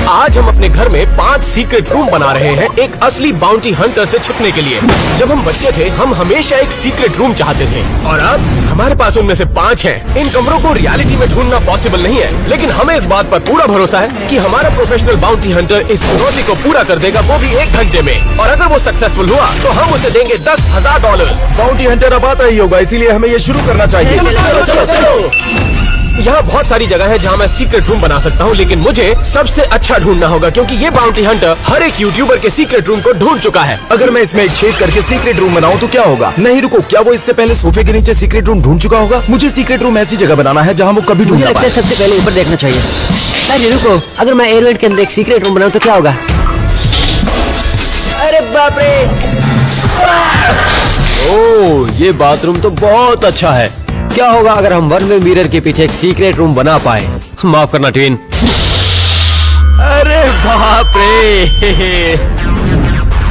आज हम अपने घर में 5 सीक्रेट रूम बना रहे हैं एक असली बाउंटी हंटर से छिपने के लिए। जब हम बच्चे थे हम हमेशा एक सीक्रेट रूम चाहते थे और अब हमारे पास उनमें से 5 हैं। इन कमरों को रियलिटी में ढूंढना पॉसिबल नहीं है, लेकिन हमें इस बात पर पूरा भरोसा है कि हमारा प्रोफेशनल बाउंटी हंटर इस चुनौती को पूरा कर देगा, वो भी 1 घंटे में। और अगर वो सक्सेसफुल हुआ तो हम उसे देंगे $10,000। बाउंटी हंटर अब आता ही होगा, इसीलिए हमें ये शुरू करना चाहिए। चलो। यहाँ बहुत सारी जगह है जहाँ मैं सीक्रेट रूम बना सकता हूँ, लेकिन मुझे सबसे अच्छा ढूंढना होगा क्योंकि ये बाउंटी हंटर हर एक यूट्यूबर के सीक्रेट रूम को ढूंढ चुका है। अगर मैं इसमें एक छेद करके सीक्रेट रूम बनाऊं तो क्या होगा? नहीं रुको, क्या वो इससे पहले सोफे के नीचे सीक्रेट रूम ढूंढ चुका होगा? मुझे सीक्रेट रूम ऐसी जगह बनाना है जहाँ वो कभी ढूंढ ना पाए। सबसे पहले ऊपर देखना चाहिए। अरे रुको, अगर मैं एयरवेट के अंदर एक सीक्रेट रूम बनाऊं तो क्या होगा? अरे बाप रे! ओह, ये बाथरूम तो बहुत अच्छा है। क्या होगा अगर हम वन वे मिरर के पीछे एक सीक्रेट रूम बना पाए? माफ करना ट्विन। अरे बाप रे!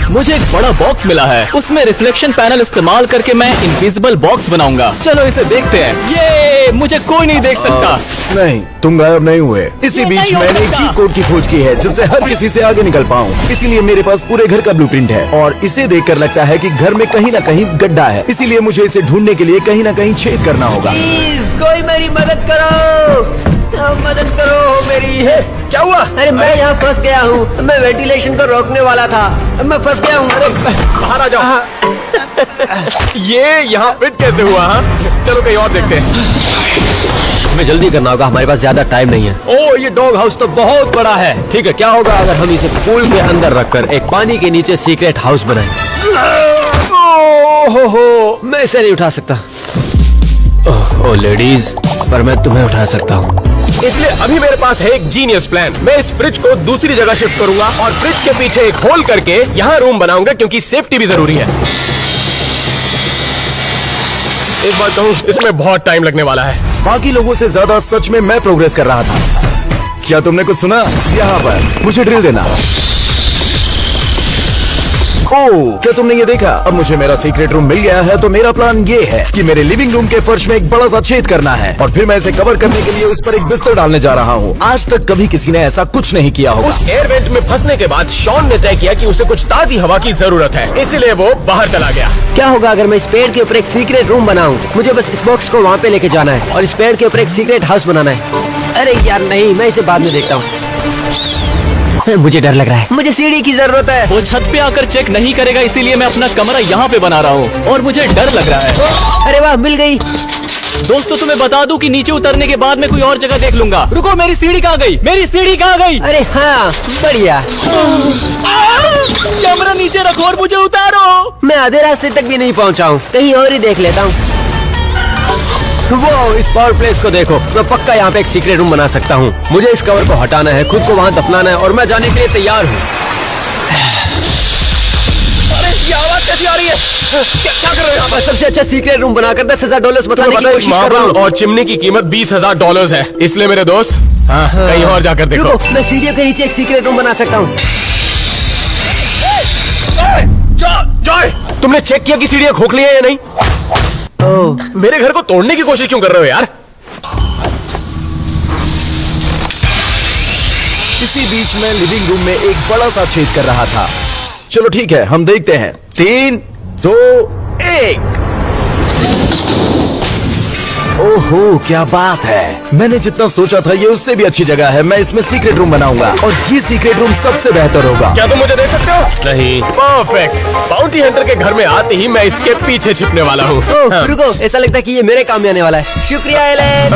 मुझे एक बड़ा बॉक्स मिला है, उसमें रिफ्लेक्शन पैनल इस्तेमाल करके मैं इनविजिबल बॉक्स बनाऊंगा। चलो इसे देखते हैं। ये मुझे कोई नहीं देख सकता। नहीं, तुम गायब नहीं हुए। इसी बीच मैंने एक चीट कोड की खोज की है जिससे हर किसी से आगे निकल पाऊँ। इसीलिए मेरे पास पूरे घर का ब्लूप्रिंट है और इसे देखकर लगता है कि घर में कहीं न कहीं गड्ढा है। इसीलिए मुझे इसे ढूंढने के लिए कहीं न कहीं छेद करना होगा। प्लीज कोई मेरी मदद करो, मदद करो मेरी। क्या हुआ? अरे मैं यहाँ फंस गया हूँ। मैं वेंटिलेशन को रोकने वाला था, मैं फंस गया हूँ। अरे बाहर आ जाओ। ये यहाँ फिट कैसे हुआ? चलो कहीं और देखते हैं। हमें जल्दी करना होगा, हमारे पास ज्यादा टाइम नहीं है। ओह, ये डॉग हाउस तो बहुत बड़ा है। ठीक है, क्या होगा अगर हम इसे पूल के अंदर रखकर एक पानी के नीचे सीक्रेट हाउस बनाएं? ओह, मैं इसे नहीं उठा सकता। ओह लेडीज, पर मैं तुम्हें उठा सकता हूँ। इसलिए अभी मेरे पास है एक जीनियस प्लान। मैं इस फ्रिज को दूसरी जगह शिफ्ट करूंगा और फ्रिज के पीछे एक होल करके यहाँ रूम बनाऊंगा क्योंकि सेफ्टी भी जरूरी है। एक बात कहूँ, इसमें बहुत टाइम लगने वाला है। बाकी लोगों से ज्यादा सच में मैं प्रोग्रेस कर रहा था। क्या तुमने कुछ सुना? यहाँ पर मुझे ड्रिल देना। ओह, क्या तुमने ये देखा? अब मुझे मेरा सीक्रेट रूम मिल गया है, तो मेरा प्लान ये है कि मेरे लिविंग रूम के फर्श में एक बड़ा सा छेद करना है और फिर मैं इसे कवर करने के लिए उस पर एक बिस्तर डालने जा रहा हूँ। आज तक कभी किसी ने ऐसा कुछ नहीं किया होगा। उस एयर वेंट में फंसने के बाद शॉन ने तय किया कि उसे कुछ ताजी हवा की जरूरत है, इसीलिए वो बाहर चला गया। क्या होगा अगर मैं इस पेड़ के ऊपर एक सीक्रेट रूम बनाऊं? मुझे बस इस बॉक्स को वहाँ पे लेके जाना है और इस पेड़ के ऊपर एक सीक्रेट हाउस बनाना है। अरे यार नहीं, मैं इसे बाद में देखता हूँ। मुझे डर लग रहा है, मुझे सीढ़ी की जरूरत है। वो छत पे आकर चेक नहीं करेगा, इसीलिए मैं अपना कमरा यहाँ पे बना रहा हूँ और मुझे डर लग रहा है। अरे वाह, मिल गई। दोस्तों, तुम्हें बता दूं कि नीचे उतरने के बाद मैं कोई और जगह देख लूंगा। रुको, मेरी सीढ़ी कहाँ गई? मेरी सीढ़ी कहाँ गई? अरे हाँ, बढ़िया। कैमरा नीचे रखो और मुझे उतारो। मैं आधे रास्ते तक भी नहीं पहुँचा हूँ, कहीं और ही देख लेता हूँ। वो इस पावर प्लेस को देखो, मैं पक्का यहाँ पे एक सीक्रेट रूम बना सकता हूँ। मुझे इस कवर को हटाना है, खुद को वहाँ दफनाना है और मैं जाने के लिए तैयार हूँ। अरे ये आवाज कैसी आ रही है? क्या कर रहे हो? मैं सबसे अच्छा सीक्रेट रूम बनाकर $10,000 बताने की कोशिश कर रहा हूँ। और चिमनी की कीमत $20,000 है, इसलिए मेरे दोस्त कहीं और जाकर देखो। रुको, मैं सीढ़ियों के नीचे एक सीक्रेट रूम बना सकता हूँ। जॉय, तुमने चेक किया कि सीढ़ियाँ खोखली है या नहीं? मेरे घर को तोड़ने की कोशिश क्यों कर रहे हो यार? इसी बीच में लिविंग रूम में एक बड़ा सा छेद कर रहा था। चलो ठीक है, हम देखते हैं। 3, 2, 1। ओहो, क्या बात है! मैंने जितना सोचा था ये उससे भी अच्छी जगह है। मैं इसमें सीक्रेट रूम बनाऊंगा और ये सीक्रेट रूम सबसे बेहतर होगा। क्या तुम मुझे देख सकते हो? नहीं। परफेक्ट। बाउंटी हंटर के घर में आते ही मैं इसके पीछे छिपने वाला हूँ। रुको, ऐसा लगता है कि ये मेरे काम में आने वाला है। शुक्रिया एलन।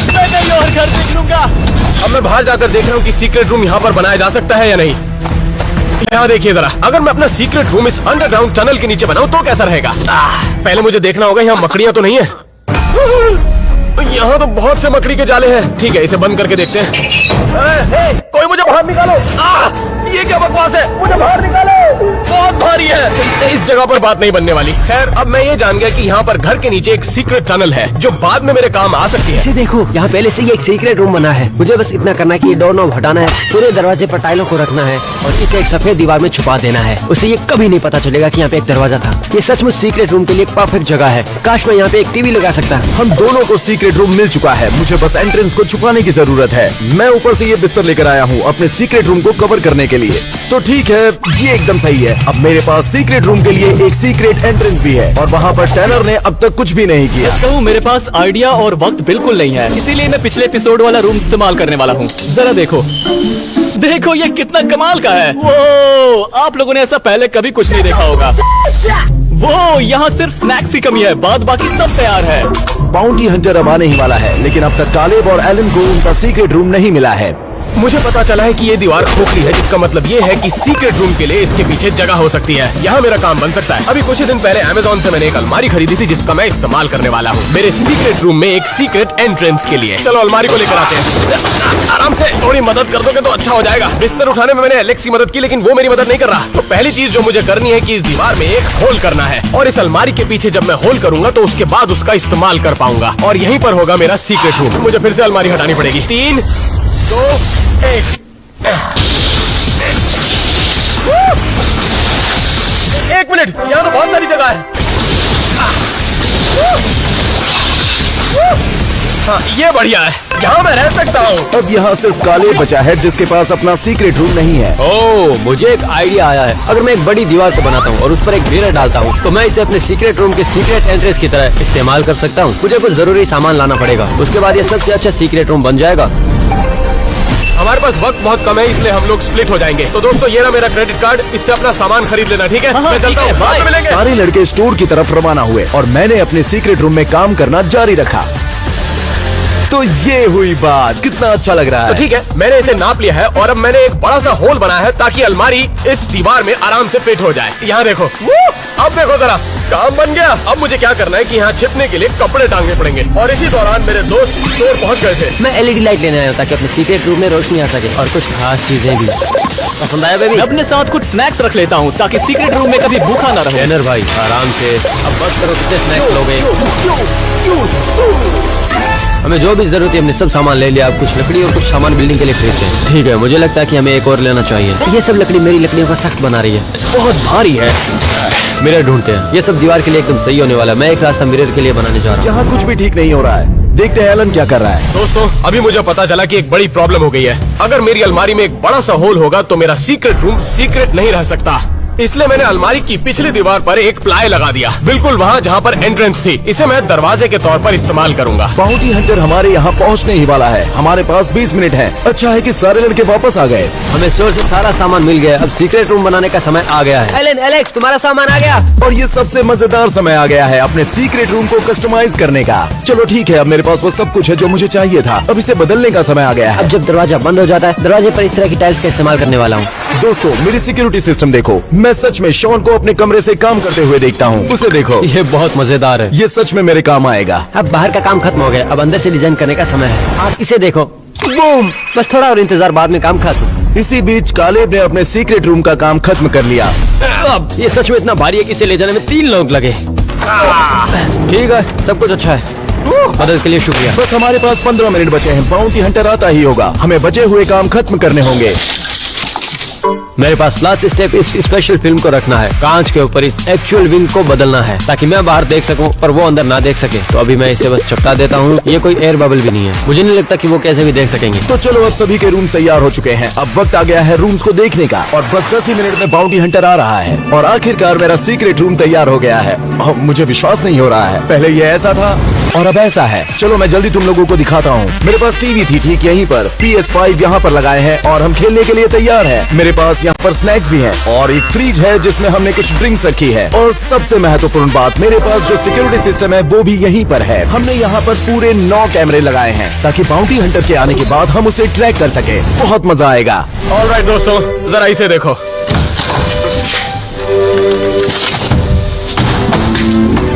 मैं कहीं और घर देख लूंगा। अब मैं बाहर जाकर देख रहा हूँ कि सीक्रेट रूम यहाँ पर बनाया जा सकता है या नहीं। यहाँ देखिए जरा, अगर मैं अपना सीक्रेट रूम इस अंडरग्राउंड टनल के नीचे बनाऊं तो कैसा रहेगा? पहले मुझे देखना होगा यहाँ मकड़ियाँ तो नहीं है। यहाँ तो बहुत से मकड़ी के जाले हैं। ठीक है, इसे बंद करके देखते हैं। कोई मुझे बाहर निकालो। ये क्या बकवास है? मुझे बाहर निकालो। बहुत भारी है। इस जगह पर बात नहीं बनने वाली। खैर, अब मैं ये जान गया कि यहाँ पर घर के नीचे एक सीक्रेट टनल है जो बाद में मेरे काम आ सकती है। इसे देखो, यहाँ पहले से ही एक सीक्रेट रूम बना है। मुझे बस इतना करना है कि ये डोर नॉब हटाना है, पूरे दरवाजे पर टाइलों को रखना है और इसे एक सफेद दीवार में छुपा देना है। उसे ये कभी नहीं पता चलेगा कि यहाँ पे एक दरवाजा था। ये सचमुच सीक्रेट रूम के लिए एक परफेक्ट जगह है। काश मैं यहाँ पे एक टीवी लगा सकता। हम दोनों को सीक्रेट रूम मिल चुका है। मुझे बस एंट्रेंस को छुपाने की जरूरत है। मैं ऊपर से ये बिस्तर लेकर आया हूँ अपने सीक्रेट रूम को कवर करने के लिए। तो ठीक है, ये एकदम सही है। अब मेरे पास सीक्रेट रूम के लिए एक सीक्रेट एंट्रेंस भी है और वहाँ पर टेलर ने अब तक कुछ भी नहीं किया। सच कहूँ, मेरे पास आइडिया और वक्त बिल्कुल नहीं है, इसीलिए मैं पिछले एपिसोड वाला रूम इस्तेमाल करने वाला हूँ। जरा देखो, देखो ये कितना कमाल का है। वो आप लोगों ने ऐसा पहले कभी कुछ नहीं देखा होगा। वो यहाँ सिर्फ स्नैक्स की कमी है, बाद बाकी सब तैयार है। बाउंटी हंटर अब आने ही वाला है, लेकिन अब तक कालेब और एलन को उनका सीक्रेट रूम नहीं मिला है। मुझे पता चला है कि ये दीवार खोखली है, जिसका मतलब ये है कि सीक्रेट रूम के लिए इसके पीछे जगह हो सकती है। यहाँ मेरा काम बन सकता है। अभी कुछ ही दिन पहले अमेज़न से मैंने एक अलमारी खरीदी थी जिसका मैं इस्तेमाल करने वाला हूँ मेरे सीक्रेट रूम में एक सीक्रेट एंट्रेंस के लिए। चलो अलमारी को लेकर आते हैं। आराम से थोड़ी मदद कर दोगे तो अच्छा हो जाएगा। बिस्तर उठाने में मैंने एलेक्स की मदद की, लेकिन वो मेरी मदद नहीं कर रहा। तो पहली चीज जो मुझे करनी है कि इस दीवार में एक होल करना है और इस अलमारी के पीछे जब मैं होल करूंगा तो उसके बाद उसका इस्तेमाल कर पाऊंगा और यहीं पर होगा मेरा सीक्रेट रूम। मुझे फिर से अलमारी हटानी पड़ेगी। 3, 2, 1। एक मिनट, यहाँ तो बहुत सारी जगह है। हाँ, ये बढ़िया है, यहाँ मैं रह सकता हूँ। अब यहाँ सिर्फ कालेब बचा है जिसके पास अपना सीक्रेट रूम नहीं है। ओह, मुझे एक आइडिया आया है। अगर मैं एक बड़ी दीवार को बनाता हूँ और उस पर एक मिरर डालता हूँ तो मैं इसे अपने सीक्रेट रूम के सीक्रेट एंट्रेंस की तरह इस्तेमाल कर सकता हूँ। मुझे कुछ जरूरी सामान लाना पड़ेगा, उसके बाद ये सबसे अच्छा सीक्रेट रूम बन जाएगा। हमारे पास वक्त बहुत कम है, इसलिए हम लोग स्प्लिट हो जाएंगे। तो दोस्तों, ये रहा मेरा क्रेडिट कार्ड, इससे अपना सामान खरीद लेना, ठीक है? हाँ, मैं चलता ठीक है, हूँ, बाद में बाय। मिलेंगे। सारे लड़के स्टोर की तरफ रवाना हुए और मैंने अपने सीक्रेट रूम में काम करना जारी रखा। तो ये हुई बात, कितना अच्छा लग रहा तो है। ठीक है, मैंने इसे नाप लिया है और अब मैंने एक बड़ा सा होल बनाया है ताकि अलमारी इस दीवार में आराम से फिट हो जाए। यहाँ देखो, अब देखो जरा, काम बन गया। अब मुझे क्या करना है कि यहाँ छिपने के लिए कपड़े टांगने पड़ेंगे और इसी दौरान मेरे दोस्त स्टोर पहुँच गए थे। मैं एलईडी लाइट लेने आया हूँ ताकि अपने सीक्रेट रूम में रोशनी आ सके और कुछ खास चीजें भी। पसंद आया बेबी? मैं अपने साथ कुछ स्नैक्स रख लेता हूँ ताकि सीक्रेट रूम में कभी भूखा न रहे। टेनर भाई, आराम से। अब बस करो, कितने स्नैक्स लोगे? हमें जो भी जरूरत है हमने सब सामान ले लिया। अब कुछ लकड़ी और कुछ सामान बिल्डिंग के लिए खरीदते हैं। ठीक है, मुझे लगता है कि हमें एक और लेना चाहिए। ये सब लकड़ी मेरी लकड़ियों को सख्त बना रही है, बहुत भारी है। मिरर ढूंढते हैं, ये सब दीवार के लिए एकदम सही होने वाला है। मैं एक रास्ता मिरर के लिए बनाने जा रहा हूँ। यहाँ कुछ भी ठीक नहीं हो रहा है। देखते हैं एलन क्या कर रहा है। दोस्तों, अभी मुझे पता चला कि एक बड़ी प्रॉब्लम हो गई है। अगर मेरी अलमारी में एक बड़ा सा होल होगा तो मेरा सीक्रेट रूम सीक्रेट नहीं रह सकता। इसलिए मैंने अलमारी की पिछली दीवार पर एक प्लाई लगा दिया, बिल्कुल वहाँ जहाँ पर एंट्रेंस थी। इसे मैं दरवाजे के तौर पर इस्तेमाल करूंगा। बाउंटी हंटर हमारे यहाँ पहुँचने ही वाला है। हमारे पास 20 मिनट है। अच्छा है कि सारे लड़के वापस आ गए। हमें स्टोर से सारा सामान मिल गया। अब सीक्रेट रूम बनाने का समय आ गया है। एलन, एलेक्स, तुम्हारा सामान आ गया। और ये सबसे मजेदार समय आ गया है अपने सीक्रेट रूम को कस्टमाइज करने का। चलो ठीक है, अब मेरे पास वो सब कुछ है जो मुझे चाहिए था। अब इसे बदलने का समय आ गया है। अब जब दरवाजा बंद हो जाता है, दरवाजे पर इस तरह की टाइल्स का इस्तेमाल करने वाला हूँ। दोस्तों, मेरी सिक्योरिटी सिस्टम देखो। मैं सच में शॉन को अपने कमरे से काम करते हुए देखता हूँ। उसे देखो, ये बहुत मजेदार है। ये सच में मेरे काम आएगा। अब बाहर का काम खत्म हो गया, अब अंदर से डिजाइन करने का समय है। आप इसे देखो, बूम! बस थोड़ा और इंतजार, बाद में काम खत्म। इसी बीच कालेब ने अपने सीक्रेट रूम का काम खत्म कर लिया। अब ये सच में इतना भारी है कि इसे ले जाने में 3 लोग लगे। ठीक है, सब कुछ अच्छा है। मदद के लिए शुक्रिया। बस हमारे पास 15 मिनट बचे हैं। बाउंटी हंटर आता ही होगा। हमें बचे हुए काम खत्म करने होंगे। मेरे पास लास्ट स्टेप इस स्पेशल फिल्म को रखना है। कांच के ऊपर इस एक्चुअल विंग को बदलना है ताकि मैं बाहर देख सकूं पर वो अंदर ना देख सके। तो अभी मैं इसे बस चपका देता हूँ। ये कोई एयर बबल भी नहीं है, मुझे नहीं लगता कि वो कैसे भी देख सकेंगे। तो चलो, अब सभी के रूम तैयार हो चुके हैं। अब वक्त आ गया है रूम्स को देखने का और बस 10 ही मिनट में बाउंटी हंटर आ रहा है और आखिरकार मेरा सीक्रेट रूम तैयार हो गया है। अब मुझे विश्वास नहीं हो रहा है, पहले ये ऐसा था और अब ऐसा है। चलो मैं जल्दी तुम लोगों को दिखाता हूँ। मेरे पास टीवी थी ठीक यहीं पर, PS5 यहाँ पर लगाए हैं और हम खेलने के लिए तैयार हैं। मेरे पास यहाँ पर स्नैक्स भी हैं और एक फ्रिज है जिसमें हमने कुछ ड्रिंक्स रखी है। और सबसे महत्वपूर्ण बात, मेरे पास जो सिक्योरिटी सिस्टम है वो भी यहीं पर है। हमने यहाँ पर पूरे 9 कैमरे लगाए हैं ताकि बाउंटी हंटर के आने के बाद हम उसे ट्रैक कर सके। बहुत मजा आएगा। ऑलराइट दोस्तों, जरा इसे देखो।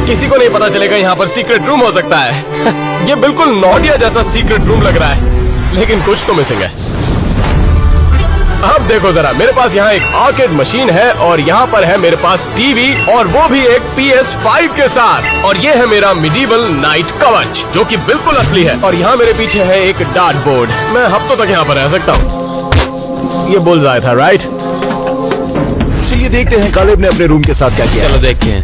किसी को नहीं पता चलेगा यहाँ पर सीक्रेट रूम हो सकता है। ये बिल्कुल नॉर्डिया जैसा सीक्रेट रूम लग रहा है, लेकिन कुछ तो मिसिंग है। अब देखो जरा, मेरे पास यहाँ एक आर्केड मशीन है और यहाँ पर है मेरे पास टीवी और वो भी एक PS5 के साथ। और ये है मेरा मिडीवल नाइट कवच जो कि बिल्कुल असली है। और यहाँ मेरे पीछे है एक डार्ट बोर्ड। मैं हफ्तों तक यहाँ पर रह सकता हूँ। ये बुलसआई था, राइट? चलिए देखते हैं कालेब ने अपने रूम के साथ क्या किया। चलो देखते हैं।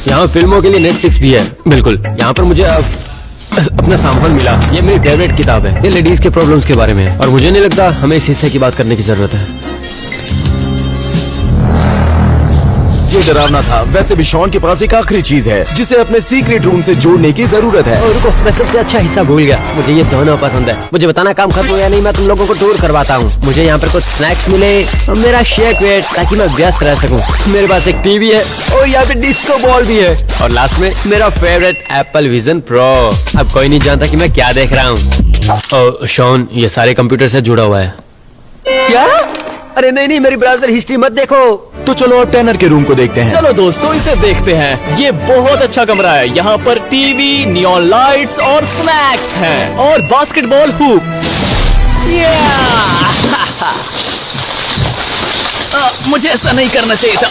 यहाँ फिल्मों के लिए नेटफ्लिक्स भी है। बिल्कुल, यहाँ पर मुझे अपना सामान मिला। ये मेरी फेवरेट किताब है। ये लेडीज के प्रॉब्लम्स के बारे में है और मुझे नहीं लगता हमें इस हिस्से की बात करने की जरूरत है। ये डरावना था। वैसे भी शॉन के पास एक आखिरी चीज है जिसे अपने सीक्रेट रूम से जोड़ने की जरूरत है। रुको, मैं सबसे अच्छा हिस्सा भूल गया। मुझे ये दोनों पसंद है। मुझे बताना काम खत्म हो या नहीं, मैं तुम लोगों को टूर करवाता हूँ। मुझे यहाँ पर कुछ स्नैक्स मिले और मेरा शेक वेट ताकि मैं व्यस्त रह सकूँ। मेरे पास एक टीवी है और यहाँ पे डिस्को बॉल भी है और लास्ट में मेरा फेवरेट एप्पल विजन प्रो। अब कोई नहीं जानता कि मैं क्या देख रहा हूँ। शॉन, ये सारे कंप्यूटर से जुड़ा हुआ है। क्या? अरे नहीं, मेरी ब्राउजर हिस्ट्री मत देखो। तो चलो अब टैनर के रूम को देखते हैं। चलो दोस्तों, इसे देखते हैं। ये बहुत अच्छा कमरा है। यहाँ पर टीवी, नियॉन लाइट्स और स्नैक्स हैं और बास्केटबॉल हुप। मुझे ऐसा नहीं करना चाहिए था।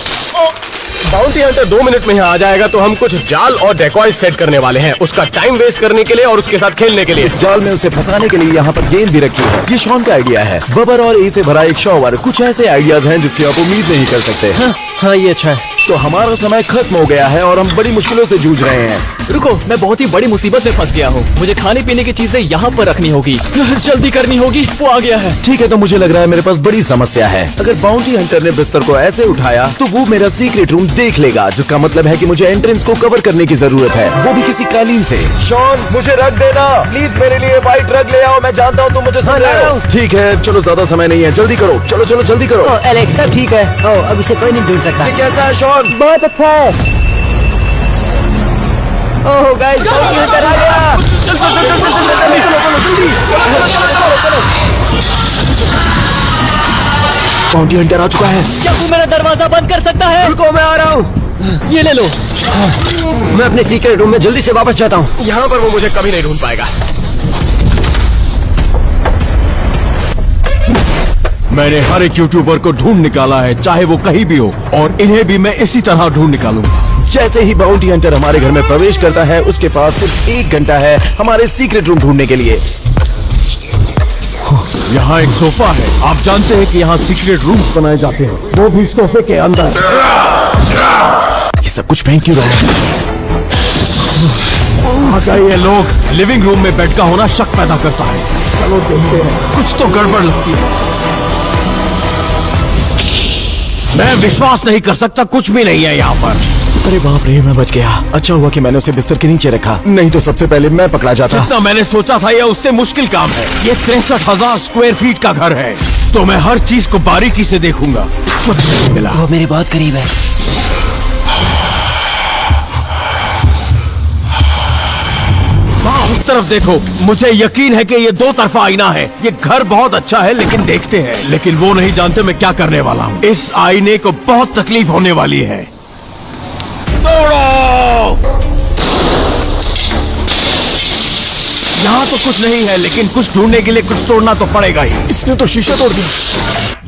बाउंटी हंटर 2 मिनट में यहाँ आ जाएगा तो हम कुछ जाल और डेकॉयज सेट करने वाले हैं, उसका टाइम वेस्ट करने के लिए और उसके साथ खेलने के लिए। इस जाल में उसे फंसाने के लिए यहाँ पर गेंद भी रखी है। ये शॉन का आइडिया है। बबर और ए से भरा एक शॉवर। कुछ ऐसे आइडियाज हैं जिसकी आप उम्मीद नहीं कर सकते। हाँ, ये अच्छा है। तो हमारा समय खत्म हो गया है और हम बड़ी मुश्किलों से जूझ रहे हैं। रुको, मैं बहुत ही बड़ी मुसीबत में फंस गया हूँ। मुझे खाने पीने की चीजें यहाँ पर रखनी होगी। जल्दी करनी होगी। वो आ गया है। ठीक है, तो मुझे लग रहा है मेरे पास बड़ी समस्या है। अगर बाउंटी हंटर ने बिस्तर को ऐसे उठाया तो वो मेरा सीक्रेट रूम देख लेगा, जिसका मतलब है कि मुझे एंट्रेंस को कवर करने की जरूरत है, वो भी किसी कालीन से। शॉन, मुझे रख देना प्लीज। मेरे लिए व्हाइट रग ले आओ। मैं जानता हूँ तुम मुझे सुन रहे हो। ठीक है, चलो ज्यादा समय नहीं है, जल्दी करो। चलो चलो जल्दी करो। एलेक्सा ठीक है। अब इसे कोई नहीं ढूंढ सकता। कैसा है शॉन? बहुत अच्छा है। ओह गाइस, बाउंटी हंटर आ गया। बाउंटी हंटर आ चुका है। क्या तू मेरा दरवाजा बंद कर सकता है? रुको, मैं आ रहा हूँ। ये ले लो। मैं अपने सीक्रेट रूम में जल्दी से वापस जाता हूँ। यहाँ पर वो मुझे कभी नहीं ढूंढ पाएगा। मैंने हर एक यूट्यूबर को ढूंढ निकाला है, चाहे वो कहीं भी हो, और इन्हें भी मैं इसी तरह ढूंढ निकालूंगा। जैसे ही बाउंटी हंटर हमारे घर में प्रवेश करता है, उसके पास सिर्फ 1 घंटा है हमारे सीक्रेट रूम ढूंढने के लिए। यहाँ एक सोफा है। आप जानते हैं कि यहाँ सीक्रेट रूम्स बनाए जाते हैं, वो भी सोफे के अंदर। ये सब कुछ फेंक क्यों रहा है? क्या ये लोग? लिविंग रूम में बेड का होना शक पैदा करता है। चलो देखते हैं, कुछ तो गड़बड़ लगती है। मैं विश्वास नहीं कर सकता, कुछ भी नहीं है यहाँ पर। अरे बाप रे, मैं बच गया। अच्छा हुआ कि मैंने उसे बिस्तर के नीचे रखा, नहीं तो सबसे पहले मैं पकड़ा जाता। जितना मैंने सोचा था यह उससे मुश्किल काम है। ये 63,000 स्क्वायर फीट का घर है, तो मैं हर चीज को बारीकी से देखूंगा। कुछ नहीं मिला। वो मेरे बहुत करीब है। हाँ, उस तरफ देखो। मुझे यकीन है कि ये 2 तरफा आईना है। ये घर बहुत अच्छा है, लेकिन देखते हैं। लेकिन वो नहीं जानते मैं क्या करने वाला हूँ। इस आईने को बहुत तकलीफ होने वाली है। दौड़ो! यहाँ तो कुछ नहीं है, लेकिन कुछ ढूंढने के लिए कुछ तोड़ना तो पड़ेगा ही। इसने तो शीशा तोड़ दिया।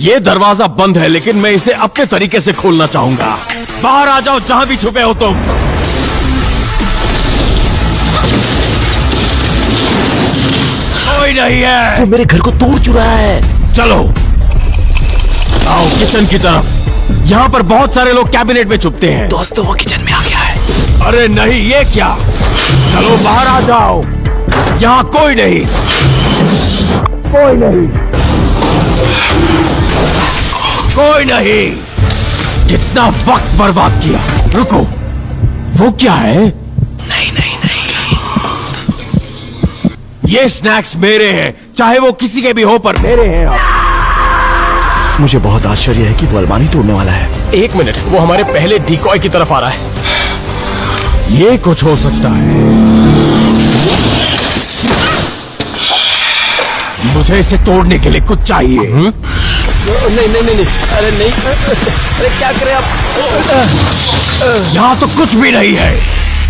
ये दरवाजा बंद है, लेकिन मैं इसे अपने तरीके से खोलना चाहूंगा। बाहर आ जाओ, जहां भी छुपे हो तुम। कोई नहीं है। वो मेरे घर को तोड़ क्यों रहा है? चलो आओ किचन की तरफ। यहाँ पर बहुत सारे लोग कैबिनेट में छुपते हैं। दोस्तों, वो किचन में आ गया है। अरे नहीं, ये क्या? चलो बाहर आ जाओ। यहाँ कोई नहीं, कोई नहीं, कोई नहीं। कितना वक्त बर्बाद किया। रुको, वो क्या है? नहीं नहीं नहीं। ये स्नैक्स मेरे हैं, चाहे वो किसी के भी हो, पर मेरे हैं अब। मुझे बहुत आश्चर्य है कि वो अलमारी तोड़ने वाला है। 1 मिनट, वो हमारे पहले डिकॉय की तरफ आ रहा है। ये कुछ हो सकता है। मुझे इसे तोड़ने के लिए कुछ चाहिए। नहीं। अरे नहीं। अरे क्या करें आप? यहाँ तो कुछ भी नहीं है।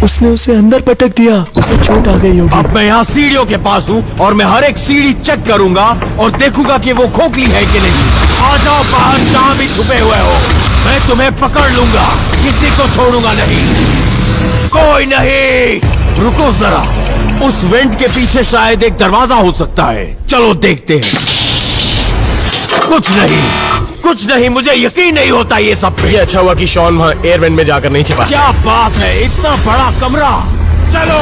उसने उसे अंदर पटक दिया, उसे चोट आ गई होगी। अब मैं यहाँ सीढ़ियों के पास हूँ और मैं हर एक सीढ़ी चेक करूंगा और देखूंगा कि वो खोखली है कि नहीं। आ जाओ बाहर, जहाँ भी छुपे हुए हो, मैं तुम्हें पकड़ लूंगा, किसी को छोड़ूंगा नहीं। कोई नहीं, रुको जरा, उस वेंट के पीछे शायद एक दरवाजा हो सकता है। चलो देखते हैं। कुछ नहीं, मुझे यकीन नहीं होता ये सब पे। ये अच्छा हुआ कि शॉन वहाँ एयर वेंट में जाकर नहीं छिपा। क्या बात है, इतना बड़ा कमरा। चलो।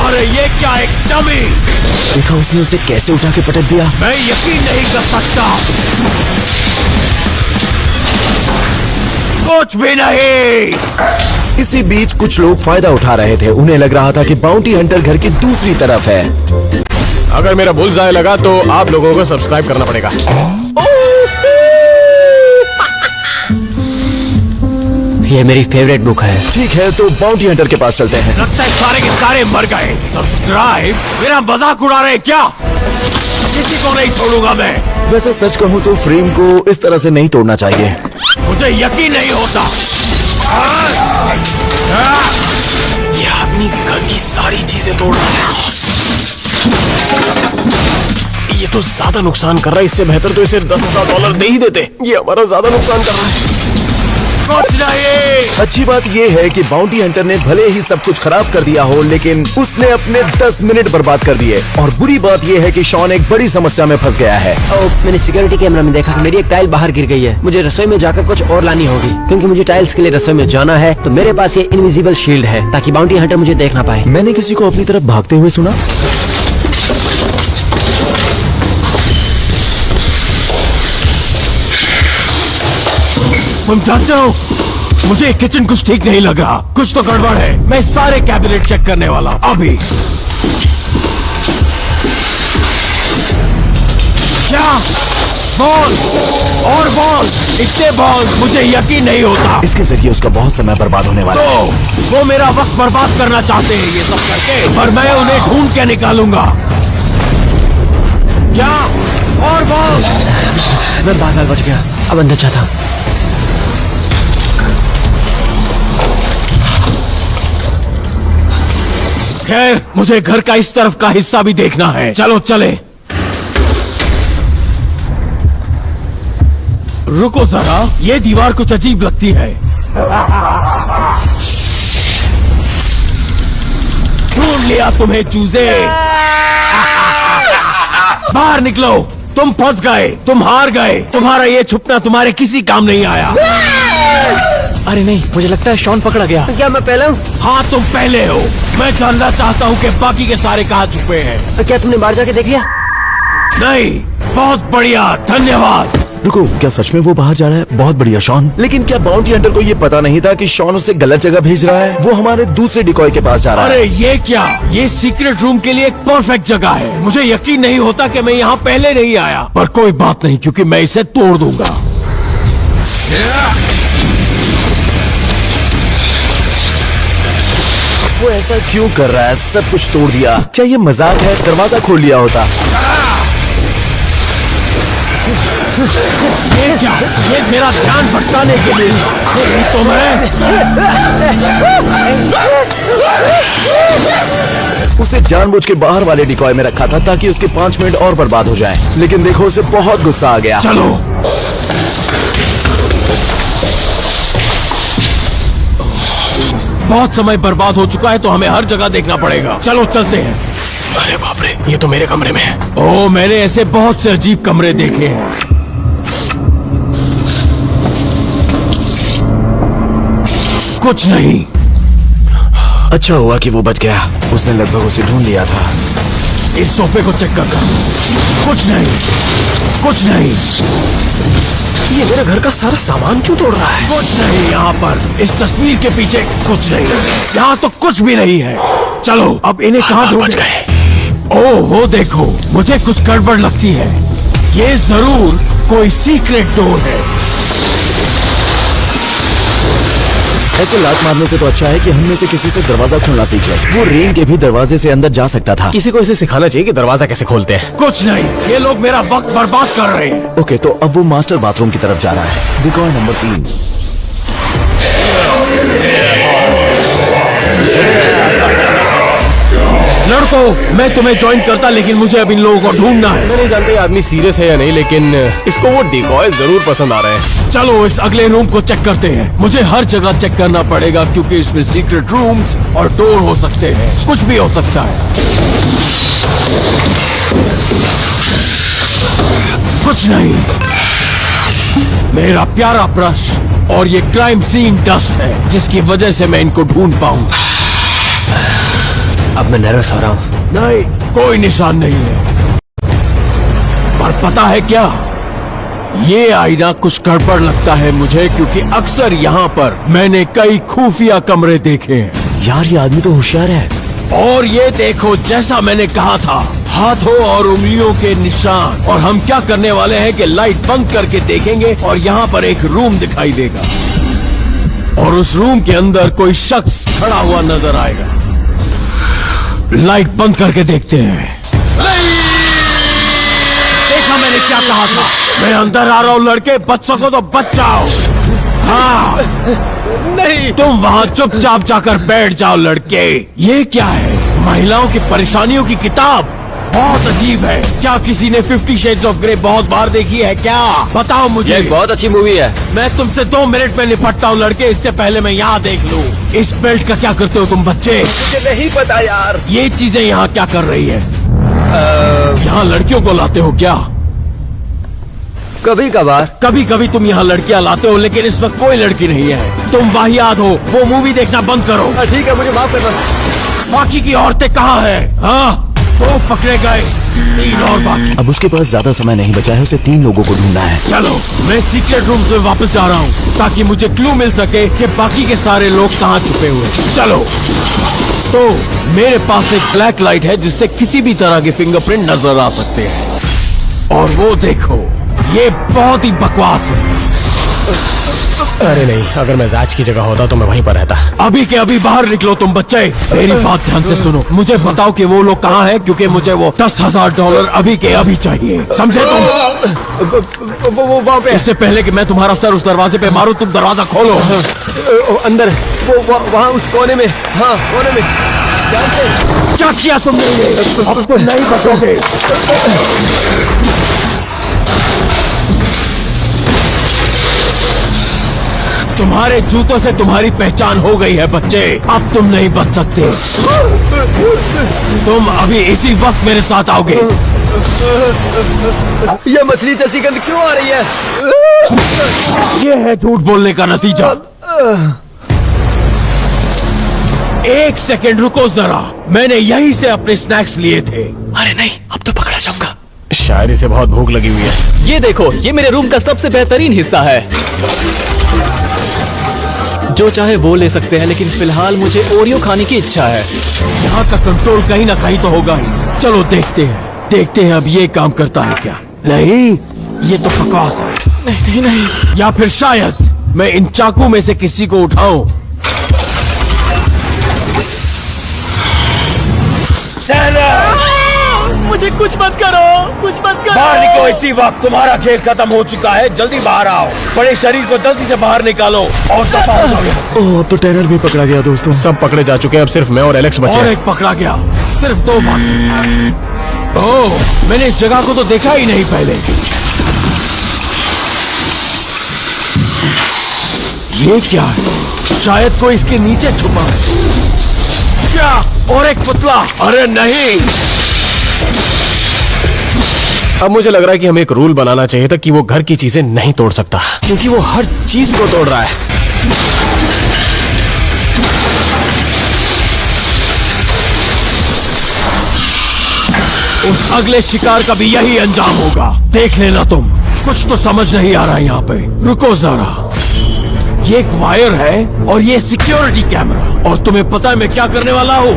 अरे ये क्या, एक डमी। देखा उसने उसे कैसे उठा के पटक दिया। मैं यकीन नहीं कर सकता। कुछ भी नहीं। इसी बीच कुछ लोग फायदा उठा रहे थे। उन्हें लग रहा था कि बाउंटी हंटर घर की दूसरी तरफ है। अगर मेरा बुलजाय लगा तो आप लोगों को सब्सक्राइब करना पड़ेगा। ये मेरी फेवरेट बुक है। ठीक है, तो बाउंटी हंटर के पास चलते हैं। लगता है सारे के सारे मर गए। सब्सक्राइब? मेरा मजाक उड़ा रहे क्या? किसी को नहीं छोड़ूंगा मैं। वैसे सच कहूँ तो फ्रेम को इस तरह से नहीं तोड़ना चाहिए। मुझे यकीन नहीं होता। ये आदमी घर की सारी चीजें तोड़ रहा है। ये तो ज्यादा नुकसान कर रहा है, इससे बेहतर तो इसे $10,000 दे ही देते। ये हमारा ज्यादा नुकसान कर रहा है। कुछ नहीं। अच्छी बात यह है कि बाउंटी हंटर ने भले ही सब कुछ खराब कर दिया हो, लेकिन उसने अपने 10 मिनट बर्बाद कर दिए। और बुरी बात यह है कि शॉन एक बड़ी समस्या में फंस गया है। मैंने सिक्योरिटी कैमरा में देखा कि मेरी एक टाइल बाहर गिर गई है। मुझे रसोई में जाकर कुछ और लानी होगी, क्योंकि मुझे टाइल्स के लिए रसोई में जाना है। तो मेरे पास ये इनविजिबल शील्ड है ताकि बाउंटी हंटर मुझे देख ना पाए। मैंने किसी को अपनी तरफ भागते हुए सुना। तुम जानते हो, मुझे किचन कुछ ठीक नहीं लगा। कुछ तो गड़बड़ है। मैं सारे कैबिनेट चेक करने वाला हूं अभी। क्या? बॉल और बॉल, इतने बॉल, मुझे यकीन नहीं होता। इसके जरिए उसका बहुत समय बर्बाद होने वाला है। तो वो मेरा वक्त बर्बाद करना चाहते हैं ये सब करके, और मैं उन्हें ढूंढ के निकालूंगा। क्या? और बॉल। मैं बार-बार बच गया, अब अंदर जाता हूँ। खैर, मुझे घर का इस तरफ का हिस्सा भी देखना है। चलो चले। रुको जरा, ये दीवार कुछ अजीब लगती है। ढूंढ लिया तुम्हें चूजे। बाहर निकलो, तुम फंस गए, तुम हार गए। तुम्हारा ये छुपना तुम्हारे किसी काम नहीं आया। अरे नहीं, मुझे लगता है शॉन पकड़ा गया। क्या मैं पहला हूँ? हाँ, तुम पहले हो। मैं जानना चाहता हूँ कि बाकी के सारे कहाँ छुपे हैं। क्या तुमने बाहर जाके देख लिया? नहीं। बहुत बढ़िया, धन्यवाद। रुको, क्या सच में वो बाहर जा रहा है? बहुत बढ़िया शॉन। लेकिन क्या बाउंटी हंटर को ये पता नहीं था कि शॉन उसे गलत जगह भेज रहा है? वो हमारे दूसरे डिकॉय के पास जा रहा है। अरे ये क्या? ये सीक्रेट रूम के लिए एक परफेक्ट जगह है। मुझे यकीन नहीं होता कि मैं यहाँ पहले नहीं आया। पर कोई बात नहीं, क्योंकि मैं इसे तोड़ दूंगा। वो ऐसा क्यों कर रहा है? सब कुछ तोड़ दिया। क्या ये मजाक है? दरवाजा खोल लिया होता। ये क्या? ये मेरा ध्यान भटकाने के लिए। नहीं तो मैं। उसे जानबूझ के बाहर वाले डिकॉय में रखा था ताकि उसके 5 मिनट और बर्बाद हो जाएं। लेकिन देखो, उसे बहुत गुस्सा आ गया। चलो। बहुत समय बर्बाद हो चुका है, तो हमें हर जगह देखना पड़ेगा। चलो चलते हैं। अरे बाप रे, ये तो मेरे कमरे में है। ओह, मैंने ऐसे बहुत से अजीब कमरे देखे हैं। कुछ नहीं। अच्छा हुआ कि वो बच गया। उसने लगभग उसे ढूंढ लिया था। इस सोफे को चेक कर। कुछ नहीं, कुछ नहीं। ये मेरे घर का सारा सामान क्यों तोड़ रहा है? कुछ नहीं यहाँ पर। इस तस्वीर के पीछे कुछ नहीं। यहाँ तो कुछ भी नहीं है। चलो, अब इन्हें कहाँ बच ढूंढें? गए। ओह, वो देखो, मुझे कुछ गड़बड़ लगती है। ये जरूर कोई सीक्रेट डोर है। ऐसे लात मारने से तो अच्छा है कि हम में से किसी से दरवाजा खोलना सीख ले। वो रेन के भी दरवाजे से अंदर जा सकता था। किसी को इसे सिखाना चाहिए कि दरवाजा कैसे खोलते हैं। कुछ नहीं, ये लोग मेरा वक्त बर्बाद कर रहे हैं। ओके, तो अब वो मास्टर बाथरूम की तरफ जा रहा है। Decoy number 3। तो मैं तुम्हें ज्वाइन करता, लेकिन मुझे अब इन लोगों को ढूंढना है। मैं नहीं जानता ये आदमी सीरियस है या नहीं, लेकिन इसको वो डिकॉय जरूर पसंद आ रहे हैं। चलो इस अगले रूम को चेक करते हैं। मुझे हर जगह चेक करना पड़ेगा क्योंकि इसमें सीक्रेट रूम्स और डोर हो सकते हैं, कुछ भी हो सकता है। कुछ नहीं, मेरा प्यारा ब्रश और ये क्राइम सीन डस्ट है जिसकी वजह से मैं इनको ढूंढ पाऊं। अब मैं नर्वस हो रहा हूँ। नहीं, कोई निशान नहीं है। पर पता है क्या, ये आईना कुछ गड़बड़ लगता है मुझे, क्योंकि अक्सर यहाँ पर मैंने कई खुफिया कमरे देखे हैं। यार ये आदमी तो होशियार है। और ये देखो, जैसा मैंने कहा था, हाथों और उंगलियों के निशान। और हम क्या करने वाले हैं कि लाइट बंद करके देखेंगे और यहाँ पर एक रूम दिखाई देगा और उस रूम के अंदर कोई शख्स खड़ा हुआ नजर आएगा। लाइट बंद करके देखते हैं। देखा मैंने क्या कहा था, मैं अंदर आ रहा हूँ लड़के, बच सको तो बच जाओ। हाँ नहीं, तुम वहाँ चुपचाप जाकर बैठ जाओ लड़के। ये क्या है, महिलाओं की परेशानियों की किताब? बहुत अजीब है। क्या किसी ने 50 Shades of Grey बहुत बार देखी है क्या? बताओ मुझे। एक बहुत अच्छी मूवी है। मैं तुमसे 2 मिनट में निपटता हूँ लड़के, इससे पहले मैं यहाँ देख लूँ। इस बेल्ट का क्या करते हो तुम बच्चे? मुझे नहीं पता यार। ये चीजें यहाँ क्या कर रही है? यहाँ लड़कियों को लाते हो क्या? कभी कभार। कभी कभी तुम यहाँ लड़कियाँ लाते हो, लेकिन इस वक्त कोई लड़की नहीं है। तुम वाहियात हो। वो मूवी देखना बंद करो। ठीक है, मुझे माफ करना। बाकी की औरतें कहाँ हैं? हाँ, 2 पकड़े गए, 3 और बाकी। अब उसके पास ज्यादा समय नहीं बचा है, उसे 3 लोगों को ढूंढना है। चलो, मैं सीक्रेट रूम से वापस जा रहा हूँ ताकि मुझे क्लू मिल सके कि बाकी के सारे लोग कहाँ छुपे हुए हैं। चलो। तो मेरे पास एक ब्लैक लाइट है जिससे किसी भी तरह के फिंगरप्रिंट नजर आ सकते हैं। और वो देखो, ये बहुत ही बकवास है। अरे नहीं, अगर मैं जाज की जगह होता तो मैं वहीं पर रहता। अभी के अभी बाहर निकलो तुम बच्चे। मेरी बात ध्यान से सुनो। मुझे बताओ कि वो लोग कहाँ हैं, क्योंकि मुझे वो $10,000 अभी के अभी चाहिए। समझे तुम? वो वहाँ पे। इससे पहले कि मैं तुम्हारा सर उस दरवाजे पे मारूं, तुम दरवाजा खोलो। अंदर वो वहाँ उस कोने में। हाँ, कोने में। ध्यान से। क्या किया तुमने? अब तो नहीं बचोगे। तुम्हारे जूतों से तुम्हारी पहचान हो गई है बच्चे, अब तुम नहीं बच सकते। तुम अभी इसी वक्त मेरे साथ आओगे। ये मछली जैसी गंध क्यों आ रही है? ये है झूठ बोलने का नतीजा। 1 सेकंड रुको जरा, मैंने यहीं से अपने स्नैक्स लिए थे। अरे नहीं, अब तो पकड़ा जाऊंगा। शायद इसे बहुत भूख लगी हुई है। ये देखो, ये मेरे रूम का सबसे बेहतरीन हिस्सा है। जो चाहे वो ले सकते हैं, लेकिन फिलहाल मुझे ओरियो खाने की इच्छा है। यहाँ का कंट्रोल कहीं ना कहीं तो होगा ही। चलो देखते हैं अब ये काम करता है क्या। नहीं, ये तो बकवास है। नहीं नहीं, या फिर शायद मैं इन चाकू में से किसी को उठाऊं। मुझे कुछ मत करो, कुछ मत करो। बाहर निकलो इसी वक्त, तुम्हारा खेल खत्म हो चुका है। जल्दी बाहर आओ। बड़े शरीर को जल्दी से बाहर निकालो और दफा हो जाओ यहाँ से। ओह, अब तो टैनर भी पकड़ा गया दोस्तों। सब पकड़े जा चुके हैं, अब सिर्फ मैं और एलेक्स बचे और हैं। एक पकड़ा गया, सिर्फ 2 बाकी। ओह, मैंने इस जगह को तो देखा ही नहीं पहले। ये क्या है? शायद कोई इसके नीचे छुपा है। क्या? और एक पुतला? अरे नहीं। अब मुझे लग रहा है कि हमें एक रूल बनाना चाहिए था कि वो घर की चीजें नहीं तोड़ सकता, क्योंकि वो हर चीज को तोड़ रहा है। उस अगले शिकार का भी यही अंजाम होगा। देख लेना तुम। कुछ तो समझ नहीं आ रहा है यहाँ पे। रुको जरा, ये एक वायर है और ये सिक्योरिटी कैमरा। और तुम्हें पता है मैं क्या करने वाला हूँ?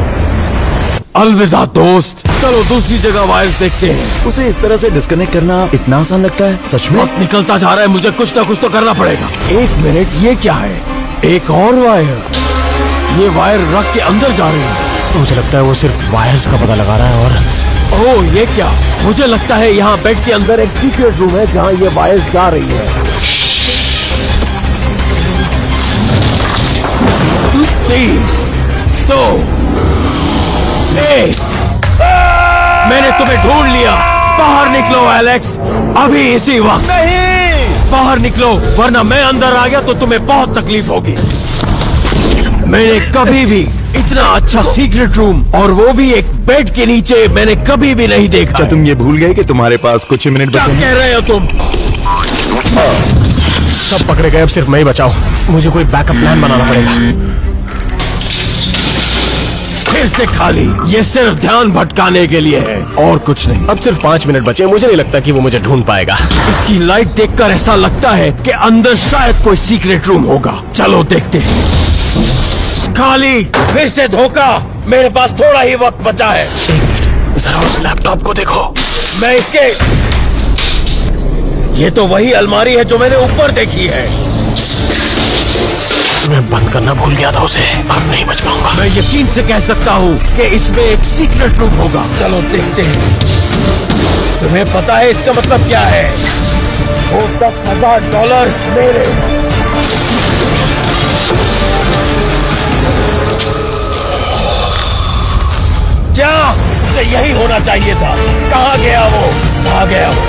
अलविदा दोस्त। चलो दूसरी जगह वायर्स देखते हैं। उसे इस तरह से डिस्कनेक्ट करना इतना आसान लगता है? सच में? वक्त निकलता जा रहा है, मुझे कुछ ना कुछ तो करना पड़ेगा। 1 मिनट, ये क्या है? एक और वायर। ये वायर रख के अंदर जा रही है। मुझे लगता है वो सिर्फ वायर्स का पता लगा रहा है। और ओह, ये क्या? मुझे लगता है यहाँ बेड के अंदर एक सीक्रेट रूम है जहाँ ये वायर्स जा रही है। 3, 2, 1। मैंने तुम्हें ढूंढ लिया। बाहर निकलो एलेक्स, अभी इसी वक्त। नहीं, बाहर निकलो, वरना मैं अंदर आ गया तो तुम्हें बहुत तकलीफ होगी। मैंने कभी भी इतना अच्छा सीक्रेट रूम, और वो भी एक बेड के नीचे, मैंने कभी भी नहीं देखा। क्या तुम ये भूल गए कि तुम्हारे पास कुछ ही मिनट क्या बचे हैं? कह रहे हो तुम? सब पकड़े गए, अब सिर्फ मैं ही बचाओ। मुझे कोई बैकअप प्लान बनाना पड़ेगा। फिर से खाली, ये सिर्फ ध्यान भटकाने के लिए है और कुछ नहीं। अब सिर्फ 5 मिनट बचे, मुझे नहीं लगता कि वो मुझे ढूंढ पाएगा। इसकी लाइट देखकर ऐसा लगता है कि अंदर शायद कोई सीक्रेट रूम होगा। चलो देखते हैं। खाली, फिर से धोखा। मेरे पास थोड़ा ही वक्त बचा है। एक मिनट, जरा उस लैपटॉप को देखो। मैं इसके, ये तो वही अलमारी है जो मैंने ऊपर देखी है। मैं बंद करना भूल गया था उसे, अब नहीं बच पाऊंगा। मैं यकीन से कह सकता हूँ कि इसमें एक सीक्रेट रूम होगा। चलो देखते हैं। तुम्हें पता है इसका मतलब क्या है? वो $10,000 मेरे। क्या उसे यही होना चाहिए था? कहाँ गया वो? कहाँ गया वो?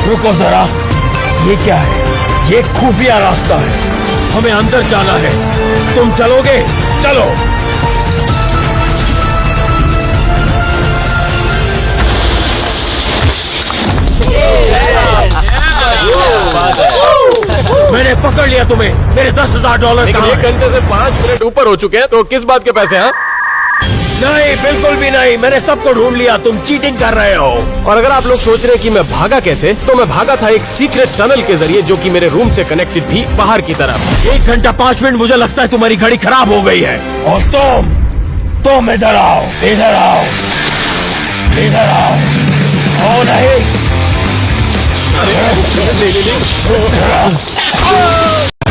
रुको जरा, ये क्या है? ये खुफिया रास्ता है, हमें अंदर जाना है। तुम चलोगे? चलो। मैंने पकड़ लिया तुम्हें। मेरे $10,000 लेकिन कहाँ एक हैं? घंटे से 5 मिनट ऊपर हो चुके हैं, तो किस बात के पैसे हैं? नहीं, बिल्कुल भी नहीं। मैंने सबको ढूंढ लिया। तुम चीटिंग कर रहे हो। और अगर आप लोग सोच रहे हैं कि मैं भागा कैसे, तो मैं भागा था एक सीक्रेट टनल के जरिए, जो कि मेरे रूम से कनेक्टेड थी बाहर की तरफ। 1 घंटा 5 मिनट, मुझे लगता है तुम्हारी घड़ी खराब हो गई है। और तुम इधर आओ, इधर आओ, इधर आओ। ओ नहीं,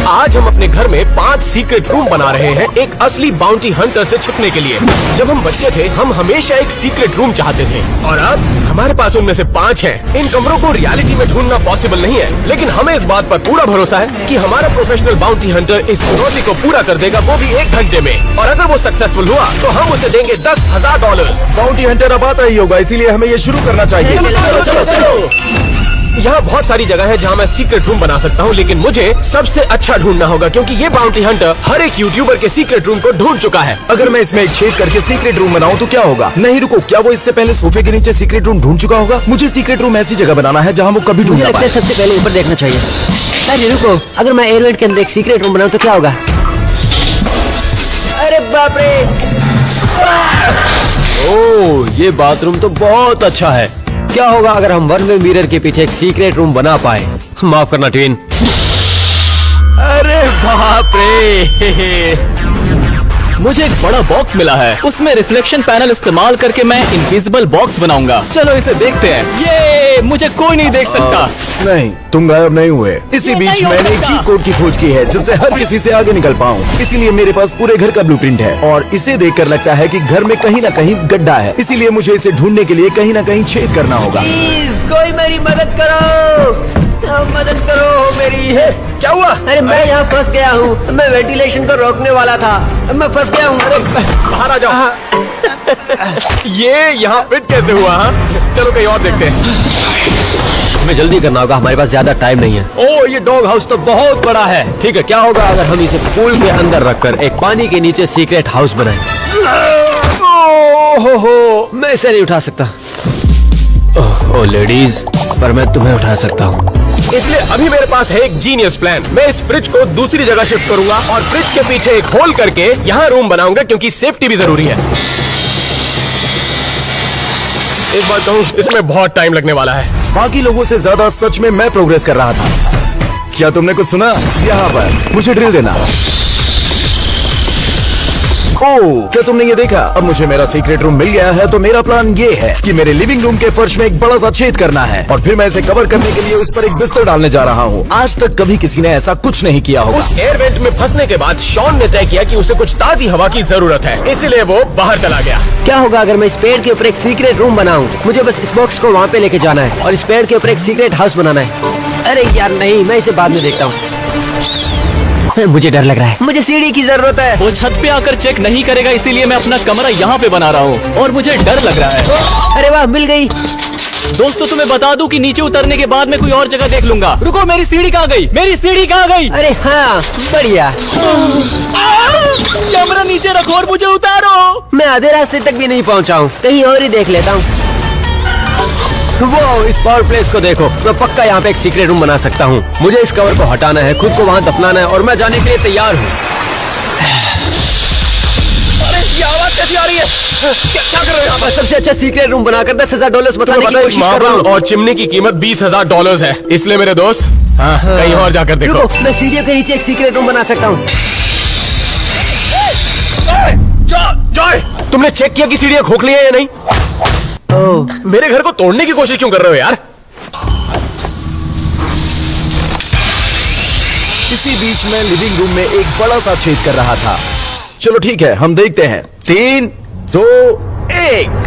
आज हम अपने घर में 5 सीक्रेट रूम बना रहे हैं, एक असली बाउंटी हंटर से छिपने के लिए। जब हम बच्चे थे, हम हमेशा एक सीक्रेट रूम चाहते थे, और अब हमारे पास उनमें से 5 हैं। इन कमरों को रियलिटी में ढूंढना पॉसिबल नहीं है, लेकिन हमें इस बात पर पूरा भरोसा है कि हमारा प्रोफेशनल बाउंटी हंटर इस चुनौती को पूरा कर देगा, वो भी 1 घंटे में। और अगर वो सक्सेसफुल हुआ, तो हम उसे देंगे $10,000। बाउंटी हंटर अब आता ही होगा, इसीलिए हमें ये शुरू करना चाहिए। चलो चलो चलो। यहाँ बहुत सारी जगह है जहाँ मैं सीक्रेट रूम बना सकता हूँ, लेकिन मुझे सबसे अच्छा ढूंढना होगा, क्योंकि ये बाउंटी हंटर हर एक यूट्यूबर के सीक्रेट रूम को ढूंढ चुका है। अगर मैं इसमें एक छेद करके सीक्रेट रूम बनाऊं तो क्या होगा? नहीं रुको, क्या वो इससे पहले सोफे के नीचे सीक्रेट रूम ढूंढ चुका होगा? मुझे सीक्रेट रूम ऐसी जगह बनाना है जहाँ वो कभी ढूंढ मुझे ना लगता है पाए। सबसे पहले ऊपर देखना चाहिए। अरे रुको, अगर मैं एयरवेंट के अंदर एक सीक्रेट रूम बनाऊं तो क्या होगा? अरे बाप रे! ओह, ये बाथरूम तो बहुत अच्छा है। क्या होगा अगर हम वन वे मिरर के पीछे एक सीक्रेट रूम बना पाए? माफ करना ट्विन। अरे बाप रे! मुझे एक बड़ा बॉक्स मिला है, उसमें रिफ्लेक्शन पैनल इस्तेमाल करके मैं इनविजिबल बॉक्स बनाऊंगा। चलो इसे देखते हैं। ये मुझे कोई नहीं देख सकता। नहीं, तुम गायब नहीं हुए। इसी ये बीच नहीं हो मैंने एक सकता। चीट कोड की खोज की है, जिससे हर किसी से आगे निकल पाऊँ। इसीलिए मेरे पास पूरे घर का ब्लूप्रिंट है, और इसे देखकर लगता है कि घर में कहीं ना कहीं गड्ढा है। इसीलिए मुझे इसे ढूंढने के लिए कहीं ना कहीं छेद करना होगा। प्लीज कोई मेरी मदद करो, मदद करो मेरी। क्या हुआ? अरे मैं यहाँ फंस गया हूँ। मैं वेंटिलेशन को रोकने वाला था, मैं फंस गया हूँ। बाहर आ जाओ। ये यहाँ फिट कैसे हुआ? हाँ? चलो कहीं और देखते हैं। हमें जल्दी करना होगा, हमारे पास ज्यादा टाइम नहीं है। ओह, ये डॉग हाउस तो बहुत बड़ा है। ठीक है, क्या होगा अगर हम इसे पूल के अंदर रखकर एक पानी के नीचे सीक्रेट हाउस बनाएं? ओह, मैं इसे नहीं उठा सकता। ओह लेडीज, पर मैं तुम्हें उठा सकता हूँ। इसलिए अभी मेरे पास है एक जीनियस प्लान। मैं इस फ्रिज को दूसरी जगह शिफ्ट करूंगा और फ्रिज के पीछे एक होल करके यहाँ रूम बनाऊंगा, क्योंकि सेफ्टी भी जरूरी है। एक बात कहूँ, इसमें बहुत टाइम लगने वाला है। बाकी लोगों से ज्यादा सच में मैं प्रोग्रेस कर रहा था। क्या तुमने कुछ सुना? यहाँ पर मुझे ड्रिल देना। ओह, क्या तुमने ये देखा? अब मुझे मेरा सीक्रेट रूम मिल गया है, तो मेरा प्लान ये है कि मेरे लिविंग रूम के फर्श में एक बड़ा सा छेद करना है, और फिर मैं इसे कवर करने के लिए उस पर एक बिस्तर डालने जा रहा हूँ। आज तक कभी किसी ने ऐसा कुछ नहीं किया होगा। उस एयर वेंट में फंसने के बाद शॉन ने तय किया कि उसे कुछ ताजी हवा की जरूरत है, इसीलिए वो बाहर चला गया। क्या होगा अगर मैं इस पेड़ के ऊपर एक सीक्रेट रूम बनाऊं? मुझे बस इस बॉक्स को वहाँ पे लेके जाना है, और इस पेड़ के ऊपर एक सीक्रेट हाउस बनाना है। अरे यार नहीं, मैं इसे बाद में देखता हूँ। मुझे डर लग रहा है, मुझे सीढ़ी की जरूरत है। वो छत पे आकर चेक नहीं करेगा, इसीलिए मैं अपना कमरा यहाँ पे बना रहा हूँ और मुझे डर लग रहा है। अरे वाह, मिल गई। दोस्तों तुम्हें बता दूं कि नीचे उतरने के बाद मैं कोई और जगह देख लूंगा। रुको, मेरी सीढ़ी कहाँ गई? मेरी सीढ़ी कहाँ गई? अरे हाँ, बढ़िया। कैमरा नीचे रखो और मुझे उतारो। मैं आधे रास्ते तक भी नहीं पहुंचा हूँ, कहीं और ही देख लेता हूँ। वो इस पावर प्लेस को देखो, मैं पक्का यहाँ पे एक सीक्रेट रूम बना सकता हूँ। मुझे इस कवर को हटाना है, खुद को वहाँ दफनाना है और मैं जाने के लिए तैयार हूँ। अरे ये आवाज कैसी आ रही है? क्या कर रहे हो यहाँ पर? सबसे अच्छा सीक्रेट रूम बनाकर $10,000 बताने की कोशिश कर रहा हूँ। और चिमनी की कीमत $20,000 है, इसलिए मेरे दोस्त कहीं और जाकर देखो। रुको, मैं सीढ़ियों के नीचे एक सीक्रेट रूम बना सकता हूँ। जॉय, तुमने चेक किया कि सीढ़ियाँ खोखली है या नहीं? मेरे घर को तोड़ने की कोशिश क्यों कर रहे हो यार? इसी बीच में लिविंग रूम में एक बड़ा सा छेद कर रहा था। चलो ठीक है, हम देखते हैं। 3, 2, 1।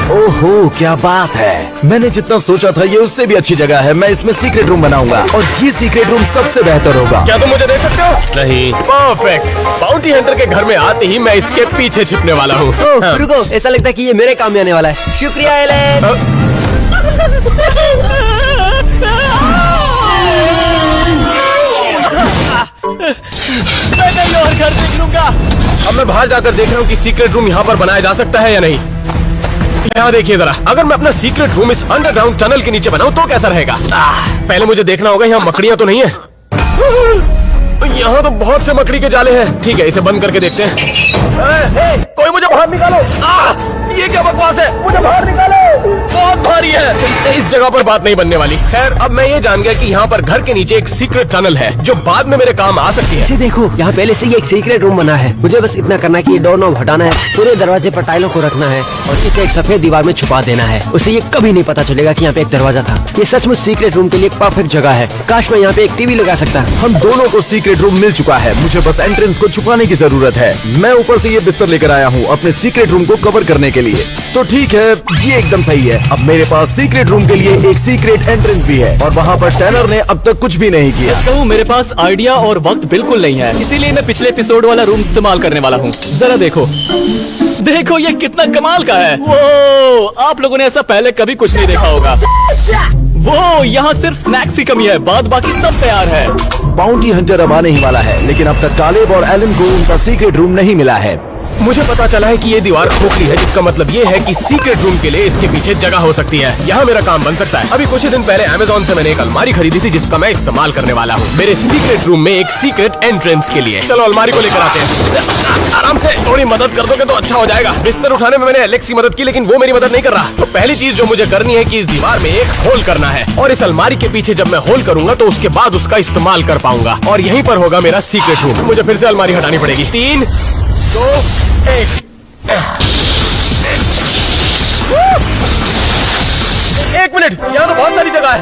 ओहो, क्या बात है। मैंने जितना सोचा था ये उससे भी अच्छी जगह है। मैं इसमें सीक्रेट रूम बनाऊंगा और ये सीक्रेट रूम सबसे बेहतर होगा। क्या तुम मुझे देख सकते हो? नहीं। परफेक्ट। बाउंटी हंटर के घर में आते ही मैं इसके पीछे छिपने वाला हूँ। रुको, ऐसा लगता है कि ये मेरे काम में आने वाला है। शुक्रिया एलन। मैं कहीं और घर देख लूंगा। अब मैं बाहर जाकर देख रहा हूँ कि सीक्रेट रूम यहाँ पर बनाया जा सकता है या नहीं। यहाँ देखिए जरा, अगर मैं अपना सीक्रेट रूम इस अंडरग्राउंड टनल के नीचे बनाऊं तो कैसा रहेगा? पहले मुझे देखना होगा यहाँ मकड़ियाँ तो नहीं है। यहाँ तो बहुत से मकड़ी के जाले हैं। ठीक है, इसे बंद करके देखते हैं। कोई मुझे बाहर निकालो। ये क्या बकवास है? मुझे बाहर निकालो, बहुत भारी है। इस जगह पर बात नहीं बनने वाली। खैर, अब मैं ये जान गया कि यहाँ पर घर के नीचे एक सीक्रेट टनल है जो बाद में मेरे काम आ सकती है। इसे देखो, यहाँ पहले से ही एक सीक्रेट रूम बना है। मुझे बस इतना करना है कि ये डोर नॉब हटाना है, पूरे दरवाजे पर टाइलों को रखना है और इसे एक सफेद दीवार में छुपा देना है। उसे ये कभी नहीं पता चलेगा कि यहाँ पे एक दरवाजा था। ये सचमुच सीक्रेट रूम के लिए एक परफेक्ट जगह है। काश मैं यहाँ पे एक टीवी लगा सकता। हम दोनों को सीक्रेट रूम मिल चुका है। मुझे बस एंट्रेंस को छुपाने की जरूरत है। मैं ऊपर से ये बिस्तर लेकर आया हूँ अपने सीक्रेट रूम को कवर करने के लिए। तो ठीक है, ये एकदम सही है। अब मेरे पास सीक्रेट रूम के लिए एक सीक्रेट एंट्रेंस भी है और वहाँ पर टैनर ने अब तक कुछ भी नहीं किया। सच कहूँ, मेरे पास आइडिया और वक्त बिल्कुल नहीं है, इसीलिए मैं पिछले एपिसोड वाला रूम इस्तेमाल करने वाला हूँ। जरा देखो, देखो ये कितना कमाल का है। वो आप लोगों ने ऐसा पहले कभी कुछ नहीं देखा होगा। वो यहाँ सिर्फ स्नैक्स की कमी है, बाद बाकी सब तैयार है। बाउंटी हंटर अब आने ही वाला है, लेकिन अब तक कालेब और एलन को उनका सीक्रेट रूम नहीं मिला है। मुझे पता चला है कि ये दीवार खोखली है, जिसका मतलब ये है कि सीक्रेट रूम के लिए इसके पीछे जगह हो सकती है। यहाँ मेरा काम बन सकता है। अभी कुछ ही दिन पहले अमेज़न से मैंने एक अलमारी खरीदी थी जिसका मैं इस्तेमाल करने वाला हूँ मेरे सीक्रेट रूम में एक सीक्रेट एंट्रेंस के लिए। चलो अलमारी को लेकर आते हैं। आराम से, थोड़ी मदद कर दोगे तो अच्छा हो जाएगा। बिस्तर उठाने में मैंने एलेक्स की मदद की, लेकिन वो मेरी मदद नहीं कर रहा। तो पहली चीज जो मुझे करनी है कि इस दीवार में एक होल करना है और इस अलमारी के पीछे जब मैं होल करूंगा तो उसके बाद उसका इस्तेमाल कर पाऊंगा और यहीं पर होगा मेरा सीक्रेट रूम। मुझे फिर से अलमारी हटानी पड़ेगी। 3, 2, 1। एक मिनट, यहाँ तो बहुत सारी जगह है।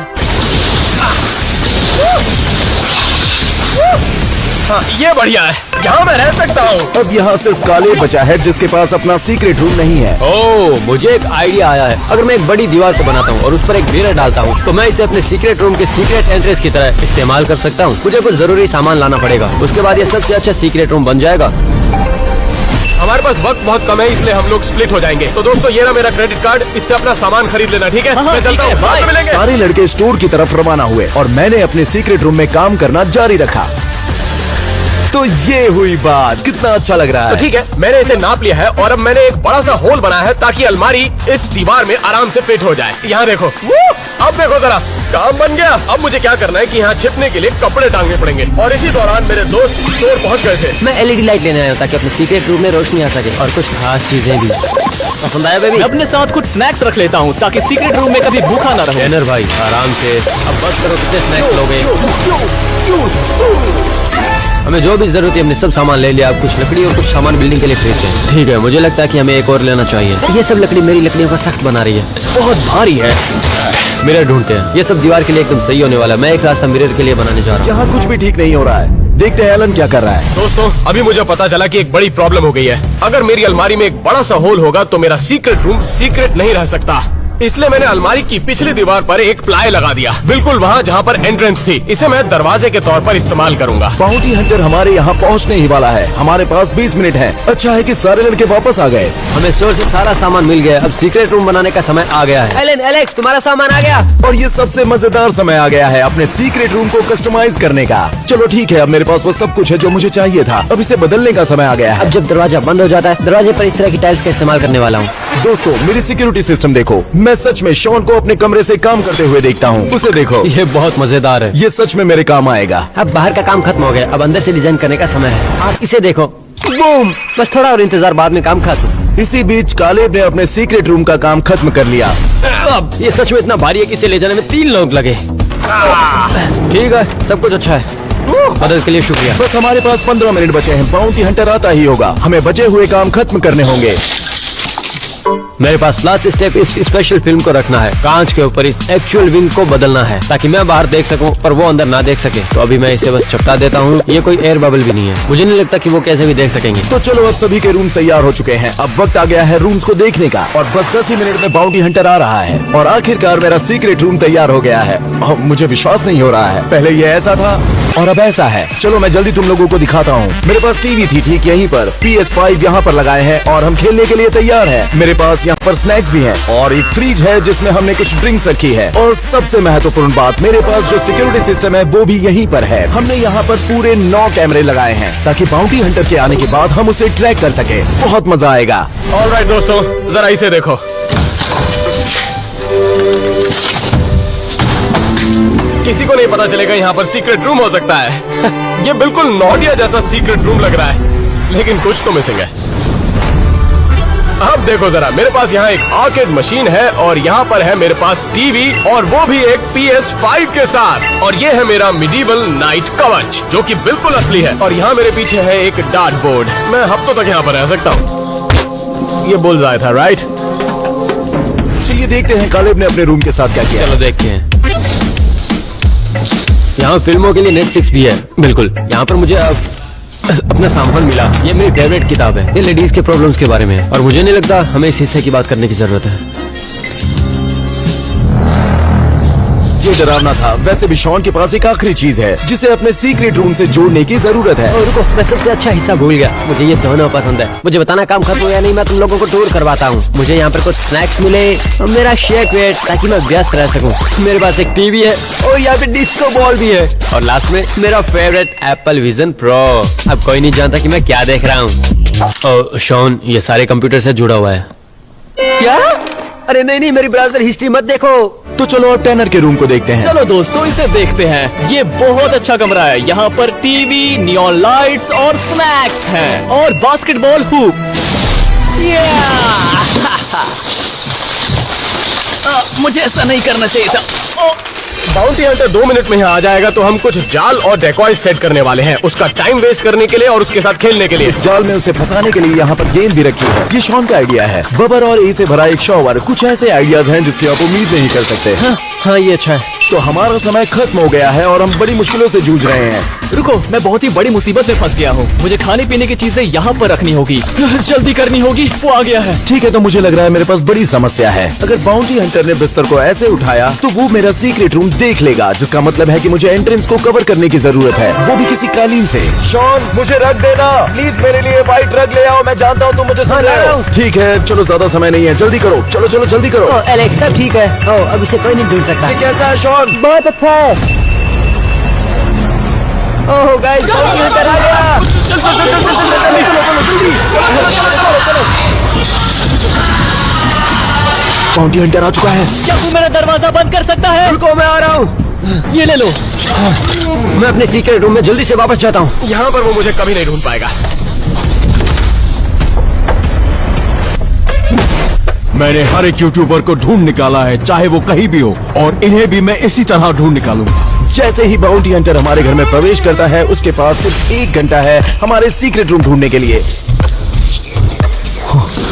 हाँ, ये बढ़िया है, यहाँ मैं रह सकता हूँ। अब यहाँ सिर्फ काले बचा है जिसके पास अपना सीक्रेट रूम नहीं है। ओह, मुझे एक आइडिया आया है। अगर मैं एक बड़ी दीवार को बनाता हूँ और उस पर एक मिरर डालता हूँ तो मैं इसे अपने सीक्रेट रूम के सीक्रेट एंट्रेंस की तरह इस्तेमाल कर सकता हूँ। मुझे कुछ जरूरी सामान लाना पड़ेगा, उसके बाद ये सबसे अच्छा सीक्रेट रूम बन जाएगा। हमारे पास वक्त बहुत कम है, इसलिए हम लोग स्प्लिट हो जाएंगे। तो दोस्तों, ये रहा मेरा क्रेडिट कार्ड, इससे अपना सामान खरीद लेना, ठीक है? मैं चलता हूँ, बाद में मिलेंगे। सारे लड़के स्टोर की तरफ रवाना हुए और मैंने अपने सीक्रेट रूम में काम करना जारी रखा। तो ये हुई बात, कितना अच्छा लग रहा है। तो ठीक है, मैंने इसे नाप लिया है और अब मैंने एक बड़ा सा होल बनाया है ताकि अलमारी इस दीवार में आराम से फिट हो जाए। यहाँ देखो, अब देखो जरा, काम बन गया। अब मुझे क्या करना है कि यहाँ छिपने के लिए कपड़े टांगने पड़ेंगे। और इसी दौरान मेरे दोस्त स्टोर पहुँच गए थे। मैं एलईडी लाइट लेने आया हूँ ताकि अपने सीक्रेट रूम में रोशनी आ सके और कुछ खास चीजें भी। पसंद आया बेबी? मैं अपने साथ कुछ स्नैक्स रख लेता हूँ ताकि सीक्रेट रूम में कभी भूखा ना रहूं। टैनर भाई, आराम से। अब बस करो, कितने स्नैक्स लोगे? हमें जो भी जरूरत है हमने सब सामान ले लिया। अब कुछ लकड़ी और कुछ सामान बिल्डिंग के लिए खरीदते। ठीक है, मुझे लगता है कि हमें एक और लेना चाहिए। ये सब लकड़ी मेरी लकड़ियों को सख्त बना रही है, बहुत भारी है। मिरर ढूंढते हैं, ये सब दीवार के लिए एकदम सही होने वाला है। मैं एक रास्ता मिरर के लिए बनाने जा रहा हूँ। यहाँ कुछ भी ठीक नहीं हो रहा है। देखते हैं एलन क्या कर रहा है। दोस्तों, अभी मुझे पता चला कि एक बड़ी प्रॉब्लम हो गई है। अगर मेरी अलमारी में एक बड़ा सा होल होगा तो मेरा सीक्रेट रूम सीक्रेट नहीं रह सकता। इसलिए मैंने अलमारी की पिछली दीवार पर एक प्लाई लगा दिया, बिल्कुल वहाँ जहाँ पर एंट्रेंस थी। इसे मैं दरवाजे के तौर पर इस्तेमाल करूँगा। बाउंटी हंटर हमारे यहाँ पहुँचने ही वाला है। हमारे पास 20 मिनट है। अच्छा है कि सारे लड़के वापस आ गए। हमें स्टोर से सारा सामान मिल गया। अब सीक्रेट रूम बनाने का समय आ गया है। एलन, एलेक्स, तुम्हारा सामान आ गया। और ये सबसे मजेदार समय आ गया है अपने सीक्रेट रूम को कस्टमाइज करने का। चलो ठीक है, अब मेरे पास वो सब कुछ है जो मुझे चाहिए था। अब इसे बदलने का समय आ गया है। अब जब दरवाजा बंद हो जाता है, दरवाजे पर इस तरह की टाइल्स का इस्तेमाल करने वाला हूँ। दोस्तों, मेरी सिक्योरिटी सिस्टम देखो। मैं सच में शॉन को अपने कमरे से काम करते हुए देखता हूँ। उसे देखो, ये बहुत मजेदार है। ये सच में मेरे काम आएगा। अब बाहर का काम खत्म हो गया, अब अंदर से डिजाइन करने का समय है। आप इसे देखो, बूम! बस थोड़ा और इंतजार, बाद में काम खत्म। इसी बीच कालेब ने अपने सीक्रेट रूम का काम खत्म कर लिया। अब ये सच में इतना भारी है कि इसे ले जाने में 3 लोग लगे। ठीक है, सब कुछ अच्छा है। मदद के लिए शुक्रिया। बस हमारे पास 15 मिनट बचे हैं। बाउंटी हंटर आता ही होगा। हमें बचे हुए काम खत्म करने होंगे। मेरे पास लास्ट स्टेप इस स्पेशल फिल्म को रखना है। कांच के ऊपर इस एक्चुअल विंग को बदलना है ताकि मैं बाहर देख सकूं पर वो अंदर ना देख सके। तो अभी मैं इसे बस चिपका देता हूं। ये कोई एयर बबल भी नहीं है। मुझे नहीं लगता कि वो कैसे भी देख सकेंगे। तो चलो, अब सभी के रूम तैयार हो चुके हैं। अब वक्त आ गया है रूम्स को देखने का। और बस 10 ही मिनट में बाउंटी हंटर आ रहा है। और आखिरकार मेरा सीक्रेट रूम तैयार हो गया है। मुझे विश्वास नहीं हो रहा है। पहले ये ऐसा था और अब ऐसा है। चलो मैं जल्दी तुम लोगों को दिखाता हूँ। मेरे पास टीवी थी ठीक यहीं पर। PS5 यहाँ पर लगाए हैं और हम खेलने के लिए तैयार हैं। मेरे पास यहाँ पर स्नैक्स भी हैं और एक फ्रिज है जिसमें हमने कुछ ड्रिंक्स रखी है। और सबसे महत्वपूर्ण बात, मेरे पास जो सिक्योरिटी सिस्टम है वो भी यहीं पर है। हमने यहाँ पर पूरे 9 कैमरे लगाए हैं ताकि बाउंटी हंटर के आने के बाद हम उसे ट्रैक कर सके। बहुत मजा आएगा। ऑलराइट दोस्तों, जरा इसे देखो। किसी को नहीं पता चलेगा यहाँ पर सीक्रेट रूम हो सकता है। ये बिल्कुल नॉर्डिया जैसा सीक्रेट रूम लग रहा है, लेकिन कुछ तो मिसिंग है। अब देखो जरा, मेरे पास यहाँ एक आर्केड मशीन है और यहाँ पर है मेरे पास टीवी और वो भी एक PS5 के साथ। और ये है मेरा मिडीवल नाइट कवच जो कि बिल्कुल असली है। और यहाँ मेरे पीछे है एक डार्ट बोर्ड। मैं हफ्तों तक यहाँ पर रह सकता हूँ। ये बुलसआई था, राइट? चलिए देखते हैं कालेब ने अपने रूम के साथ क्या किया। चलो देखते हैं। यहाँ फिल्मों के लिए नेटफ्लिक्स भी है। बिल्कुल, यहाँ पर मुझे अपना सामान मिला। ये मेरी फेवरेट किताब है। ये लेडीज के प्रॉब्लम्स के बारे में है और मुझे नहीं लगता हमें इस हिस्से की बात करने की जरूरत है। ये डरावना था। वैसे भी शॉन के पास एक आखिरी चीज है जिसे अपने सीक्रेट रूम से जोड़ने की जरूरत है। और रुको, मैं सबसे अच्छा हिस्सा भूल गया। मुझे ये दोनों पसंद है। मुझे बताना काम खत्म हो या नहीं, मैं तुम लोगों को टूर करवाता हूँ। मुझे यहाँ पर कुछ स्नैक्स मिले और मेरा शेक वेट ताकि मैं व्यस्त रह सकूँ। मेरे पास एक टीवी है और यहाँ पे डिस्को बॉल भी है। और लास्ट में मेरा फेवरेट एप्पल विजन प्रो। अब कोई नहीं जानता कि मैं क्या देख रहा हूँ। शॉन, ये सारे कंप्यूटर से जुड़ा हुआ है। क्या? अरे नहीं, मेरी ब्राउजर हिस्ट्री मत देखो। तो चलो अब टैनर के रूम को देखते हैं। चलो दोस्तों, इसे देखते हैं। ये बहुत अच्छा कमरा है। यहाँ पर टीवी, नियॉन लाइट्स और स्नैक्स हैं और बास्केटबॉल हुप। मुझे ऐसा नहीं करना चाहिए था। बाउंटी हंटर 2 मिनट में यहाँ आ जाएगा तो हम कुछ जाल और डेकॉय सेट करने वाले हैं उसका टाइम वेस्ट करने के लिए और उसके साथ खेलने के लिए। इस जाल में उसे फंसाने के लिए यहाँ पर गेंद भी रखी है। ये शॉन का आइडिया है। बबर और ए से भरा एक शॉवर। कुछ ऐसे आइडियाज हैं जिसकी आप उम्मीद नहीं कर सकते। हाँ, ये अच्छा है। तो हमारा समय खत्म हो गया है और हम बड़ी मुश्किलों से जूझ रहे हैं। रुको, मैं बहुत ही बड़ी मुसीबत में फंस गया हूँ। मुझे खाने पीने की चीजें यहाँ पर रखनी होगी। जल्दी करनी होगी। वो आ गया है। ठीक है, तो मुझे लग रहा है मेरे पास बड़ी समस्या है। अगर बाउंटी हंटर ने बिस्तर को ऐसे उठाया तो वो मेरा सीक्रेट रूम देख लेगा, जिसका मतलब है कि मुझे एंट्रेंस को कवर करने की जरूरत है, वो भी किसी कालीन से। शॉन, मुझे रख देना प्लीज। मेरे लिए व्हाइट रग ले आओ। मैं जानता हूँ तुम मुझे सुन रहे हो। ठीक है, चलो ज्यादा समय नहीं है, जल्दी करो। चलो चलो जल्दी करो। एलेक्स, सब ठीक है। अब इसे कोई नहीं ढूंढ सकता। कैसा है शॉन? बहुत अच्छा है। ओह गाइस, बाउंटी हंटर आ गया। बाउंटी हंटर आ चुका है। क्या तू मेरा दरवाजा बंद कर सकता है? रुको, मैं आ रहा हूँ। ये ले लो। मैं अपने सीक्रेट रूम में जल्दी से वापस जाता हूँ। यहाँ पर वो मुझे कभी नहीं ढूंढ पाएगा। मैंने हर एक यूट्यूबर को ढूंढ निकाला है, चाहे वो कहीं भी हो, और इन्हें भी मैं इसी तरह ढूंढ निकालूंगा। जैसे ही बाउंटी हंटर हमारे घर में प्रवेश करता है उसके पास सिर्फ 1 घंटा है हमारे सीक्रेट रूम ढूंढने के लिए।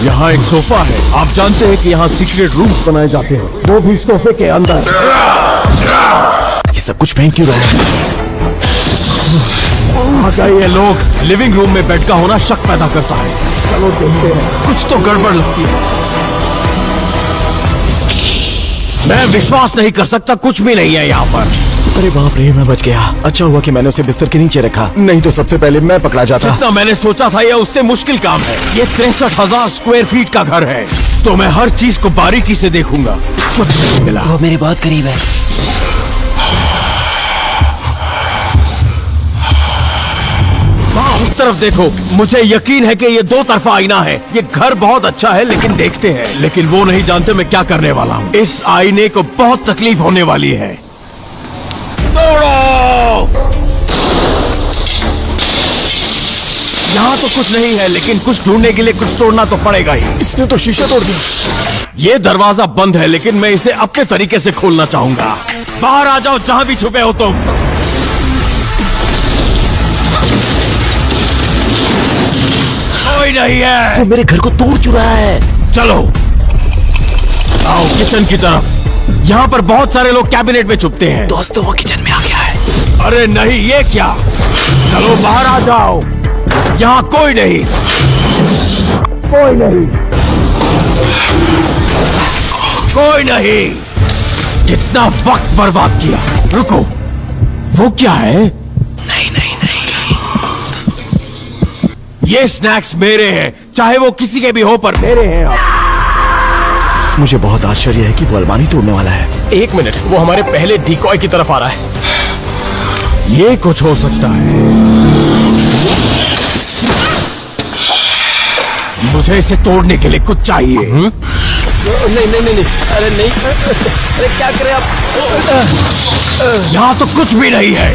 यहाँ एक सोफा है। आप जानते हैं कि यहाँ सीक्रेट रूम्स बनाए जाते हैं, वो भी सोफे के अंदर। ये सब कुछ फेंक क्यों रहा है? ये लोग लिविंग रूम में बेड का होना शक पैदा करता है। चलो देखते हैं, कुछ तो गड़बड़ लगती है। मैं विश्वास नहीं कर सकता, कुछ भी नहीं है यहाँ पर। अरे बाप रे, मैं बच गया। अच्छा हुआ कि मैंने उसे बिस्तर के नीचे रखा, नहीं तो सबसे पहले मैं पकड़ा जाता। जितना मैंने सोचा था ये उससे मुश्किल काम है। ये 63,000 स्क्वायर फीट का घर है, तो मैं हर चीज को बारीकी से देखूंगा। कुछ नहीं मिला। वो मेरे बहुत करीब है। वहाँ उस तरफ देखो, मुझे यकीन है कि ये 2 तरफा आईना है। ये घर बहुत अच्छा है, लेकिन देखते हैं। लेकिन वो नहीं जानते मैं क्या करने वाला हूँ। इस आईने को बहुत तकलीफ होने वाली है। तोड़ो! यहाँ तो कुछ नहीं है, लेकिन कुछ ढूंढने के लिए कुछ तोड़ना तो पड़ेगा ही। इसने तो शीशा तोड़ दिया। ये दरवाजा बंद है, लेकिन मैं इसे अपने तरीके से खोलना चाहूंगा। बाहर आ जाओ, जहां भी छुपे हो तुम। कोई नहीं है। वो मेरे घर को तोड़ चुका है। चलो आओ किचन की तरफ। यहाँ पर बहुत सारे लोग कैबिनेट में छुपते हैं। दोस्तों, वो किचन में आ गया है। अरे नहीं, ये क्या? चलो बाहर आ जाओ। यहाँ कोई नहीं, कोई नहीं, कोई नहीं। कितना वक्त बर्बाद किया। रुको, वो क्या है? नहीं नहीं नहीं, ये स्नैक्स मेरे हैं, चाहे वो किसी के भी हो, पर मेरे हैं अब। मुझे बहुत आश्चर्य है कि वो अलमारी तोड़ने वाला है। 1 मिनट, वो हमारे पहले डिकॉय की तरफ आ रहा है। ये कुछ हो सकता है। मुझे इसे तोड़ने के लिए कुछ चाहिए। नहीं नहीं नहीं, अरे नहीं, अरे क्या करें आप? यहाँ तो कुछ भी नहीं है।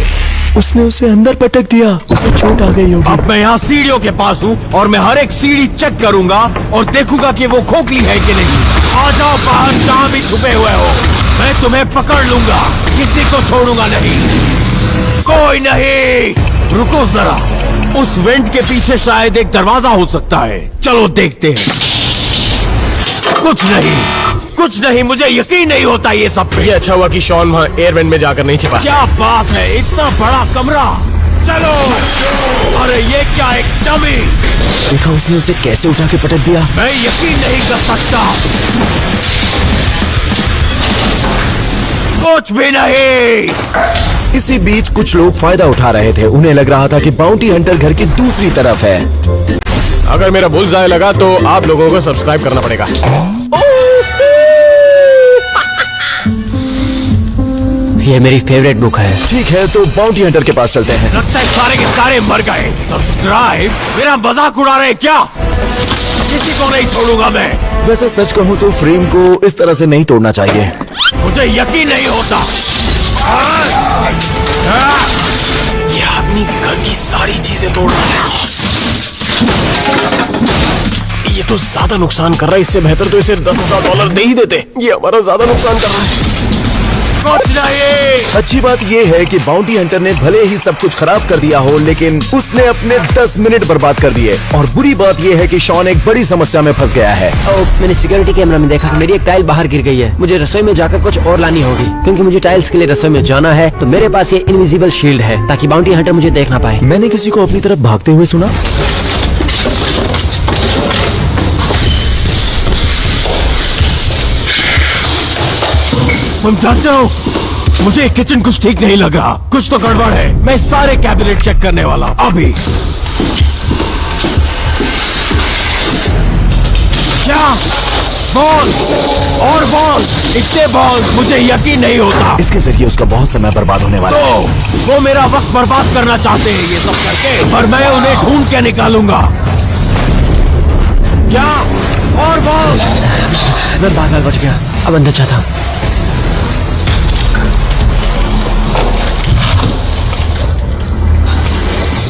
उसने उसे अंदर पटक दिया, उसे चोट आ गई होगी। अब मैं यहाँ सीढ़ियों के पास हूँ और मैं हर एक सीढ़ी चेक करूंगा और देखूंगा कि वो खोखली है कि नहीं। आ जाओ बाहर, जहाँ भी छुपे हुए हो। मैं तुम्हें पकड़ लूंगा, किसी को छोड़ूंगा नहीं। कोई नहीं। रुको जरा, उस वेंट के पीछे शायद एक दरवाजा हो सकता है। चलो देखते हैं। कुछ नहीं, कुछ नहीं। मुझे यकीन नहीं होता ये सब पे। ये अच्छा हुआ कि शॉन वहाँ एयर वेंट में जाकर नहीं छिपा। क्या बात है, इतना बड़ा कमरा। चलो। अरे ये क्या, एक डमी। देखा उसने उसे कैसे उठा के पटक दिया। मैं यकीन नहीं कर सकता। कुछ भी नहीं। इसी बीच कुछ लोग फायदा उठा रहे थे। उन्हें लग रहा था कि बाउंटी हंटर घर की दूसरी तरफ है। अगर मेरा बुलजाय लगा तो आप लोगों को सब्सक्राइब करना पड़ेगा। ये मेरी फेवरेट बुक है। ठीक है, तो बाउंटी हंटर के पास चलते हैं। लगता है सारे के सारे मर गए। सब्सक्राइब? मेरा मजाक उड़ा रहे क्या? किसी को नहीं छोड़ूंगा मैं। वैसे सच कहूँ तो फ्रेम को इस तरह से नहीं तोड़ना चाहिए। मुझे यकीन नहीं होता। ये अपनी घर की सारी चीजें तोड़ रहा है। ये तो ज्यादा नुकसान कर रहा है। इससे बेहतर तो इसे $10,000 दे ही देते। ये हमारा ज्यादा नुकसान कर रहा है। कुछ नहीं। अच्छी बात यह है कि बाउंटी हंटर ने भले ही सब कुछ खराब कर दिया हो, लेकिन उसने अपने 10 मिनट बर्बाद कर दिए। और बुरी बात यह है कि शॉन एक बड़ी समस्या में फंस गया है। मैंने सिक्योरिटी कैमरा में देखा कि मेरी एक टाइल बाहर गिर गई है। मुझे रसोई में जाकर कुछ और लानी होगी, क्योंकि मुझे टाइल्स के लिए रसोई में जाना है। तो मेरे पास ये इनविजिबल शील्ड है, ताकि बाउंटी हंटर मुझे देख ना पाए। मैंने किसी को अपनी तरफ भागते हुए सुना। तुम जानते हो, मुझे किचन कुछ ठीक नहीं लग रहा। कुछ तो गड़बड़ है। मैं सारे कैबिनेट चेक करने वाला हूं अभी। क्या? बॉल और बॉल, इतने बॉल, मुझे यकीन नहीं होता। इसके जरिए उसका बहुत समय बर्बाद होने वाला है। तो वो मेरा वक्त बर्बाद करना चाहते हैं ये सब करके, और मैं उन्हें ढूंढ के निकालूंगा। क्या? और बॉल। मैं बार-बार बच गया, अब अंदर जाता हूँ।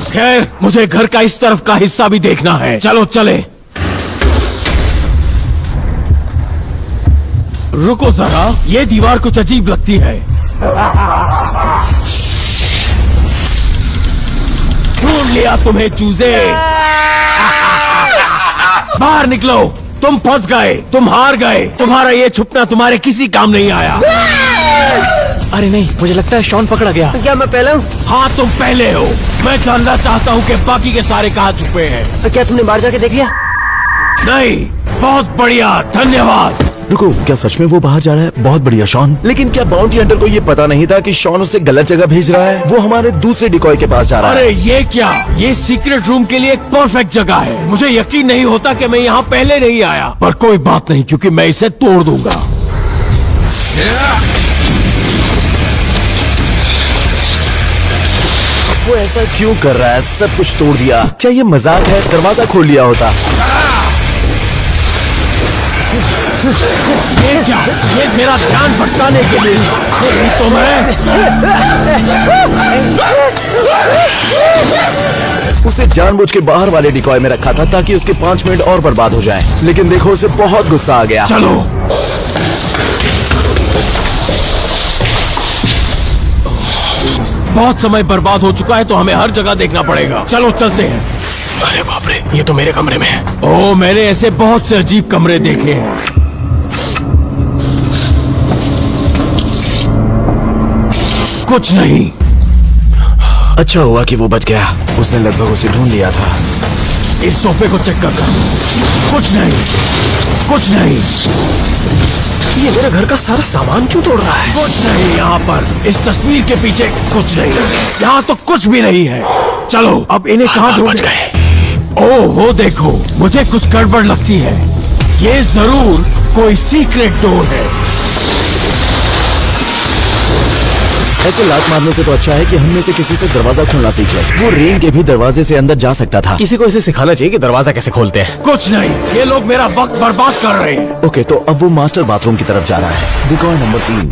खैर, मुझे घर का इस तरफ का हिस्सा भी देखना है। चलो चले। रुको जरा, ये दीवार कुछ अजीब लगती है। ढूंढ लिया तुम्हें चूजे। बाहर निकलो, तुम फंस गए, तुम हार गए। तुम्हारा ये छुपना तुम्हारे किसी काम नहीं आया। अरे नहीं, मुझे लगता है शॉन पकड़ा गया। तो क्या मैं पहले हूँ? हाँ, तुम पहले हो। मैं जानना चाहता हूँ कि बाकी के सारे कहाँ छुपे हैं। तो क्या तुमने बाहर जाके देख लिया? नहीं, बहुत बढ़िया, धन्यवाद। रुको, क्या सच में वो बाहर जा रहा है? बहुत बढ़िया शॉन। लेकिन क्या बाउंटी हंटर को ये पता नहीं था कि शॉन उसे गलत जगह भेज रहा है? वो हमारे दूसरे डिकॉय के पास जा रहा है। अरे ये क्या, ये सीक्रेट रूम के लिए एक परफेक्ट जगह है। मुझे यकीन नहीं होता कि मैं यहाँ पहले नहीं आया, पर कोई बात नहीं क्योंकि मैं इसे तोड़ दूंगा। वो ऐसा क्यों कर रहा है? सब कुछ तोड़ दिया। क्या ये मजाक है? दरवाजा खोल लिया होता। ये क्या, ये मेरा ध्यान भटकाने के लिए तो उसे जानबूझ के बाहर वाले डिकॉय में रखा था ताकि उसके 5 मिनट और बर्बाद हो जाएं। लेकिन देखो, उसे बहुत गुस्सा आ गया। चलो, बहुत समय बर्बाद हो चुका है तो हमें हर जगह देखना पड़ेगा। चलो चलते हैं। अरे बाप रे, ये तो मेरे कमरे में है। ओह, मैंने ऐसे बहुत से अजीब कमरे देखे हैं। कुछ नहीं। अच्छा हुआ कि वो बच गया। उसने लगभग उसे ढूंढ लिया था। इस सोफे को चेक करता। कुछ नहीं, कुछ नहीं, ये मेरे घर का सारा सामान क्यों तोड़ रहा है? कुछ नहीं यहाँ पर। इस तस्वीर के पीछे कुछ नहीं, यहाँ तो कुछ भी नहीं है। चलो अब इन्हें कहाँ बच ढूंढें? गए। ओह, वो देखो, मुझे कुछ गड़बड़ लगती है। ये जरूर कोई सीक्रेट डोर है। ऐसे लात मारने से तो अच्छा है कि हम में से किसी से दरवाजा खोलना सीख ले। वो रेन के भी दरवाजे से अंदर जा सकता था। किसी को इसे सिखाना चाहिए कि दरवाजा कैसे खोलते हैं। कुछ नहीं, ये लोग मेरा वक्त बर्बाद कर रहे हैं। ओके, तो अब वो मास्टर बाथरूम की तरफ जा रहा है। Decoy number 3।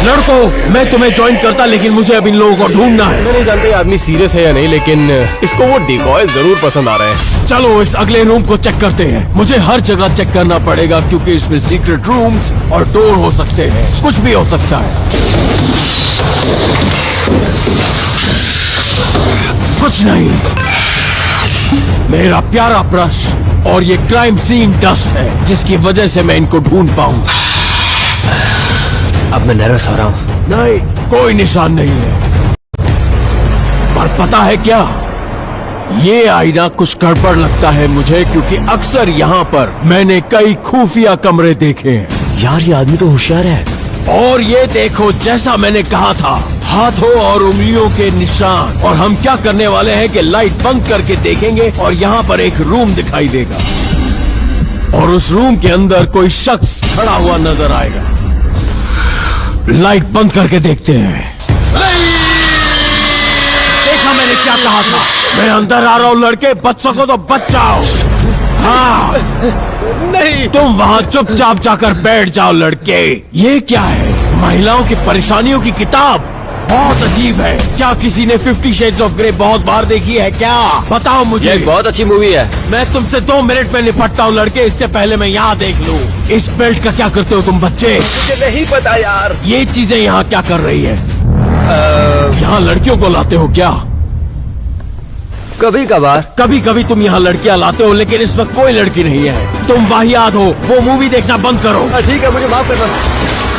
लड़कों, मैं तुम्हें ज्वाइन करता, लेकिन मुझे अब इन लोगों को ढूंढना है। मैं नहीं जानते ये आदमी सीरियस है या नहीं, लेकिन इसको वो डिकॉय जरूर पसंद आ रहे हैं। चलो इस अगले रूम को चेक करते हैं। मुझे हर जगह चेक करना पड़ेगा क्योंकि इसमें सीक्रेट रूम्स और डोर हो सकते हैं। कुछ भी हो सकता है। कुछ नहीं। मेरा प्यारा ब्रश और ये क्राइम सीन डस्ट है जिसकी वजह से मैं इनको ढूंढ पाऊं। अब मैं नर्वस हो रहा हूँ। नहीं, कोई निशान नहीं है। पर पता है क्या, ये आईना कुछ गड़बड़ लगता है मुझे, क्योंकि अक्सर यहाँ पर मैंने कई खुफिया कमरे देखे हैं। यार, ये आदमी तो होशियार है। और ये देखो, जैसा मैंने कहा था, हाथों और उंगलियों के निशान। और हम क्या करने वाले हैं कि लाइट बंद करके देखेंगे और यहाँ पर एक रूम दिखाई देगा और उस रूम के अंदर कोई शख्स खड़ा हुआ नजर आएगा। लाइट बंद करके देखते हैं। देखा मैंने क्या कहा था? मैं अंदर आ रहा हूँ लड़के, बच सको तो बच जाओ। हाँ नहीं, तुम वहाँ चुपचाप जाकर बैठ जाओ लड़के। ये क्या है? महिलाओं की परेशानियों की किताब। बहुत अजीब है। क्या किसी ने 50 Shades of Grey बहुत बार देखी है क्या? बताओ मुझे। ये बहुत अच्छी मूवी है। मैं तुमसे 2 मिनट में निपटता हूँ लड़के, इससे पहले मैं यहाँ देख लूँ। इस बेल्ट का क्या करते हो तुम बच्चे? मुझे नहीं पता यार। ये चीजें यहाँ क्या कर रही है? यहाँ लड़कियों को लाते हो क्या? कभी कभार। कभी कभी तुम यहाँ लड़कियाँ लाते हो, लेकिन इस वक्त कोई लड़की नहीं है। तुम वाहियात हो। वो मूवी देखना बंद करो। ठीक है, मुझे माफ करना।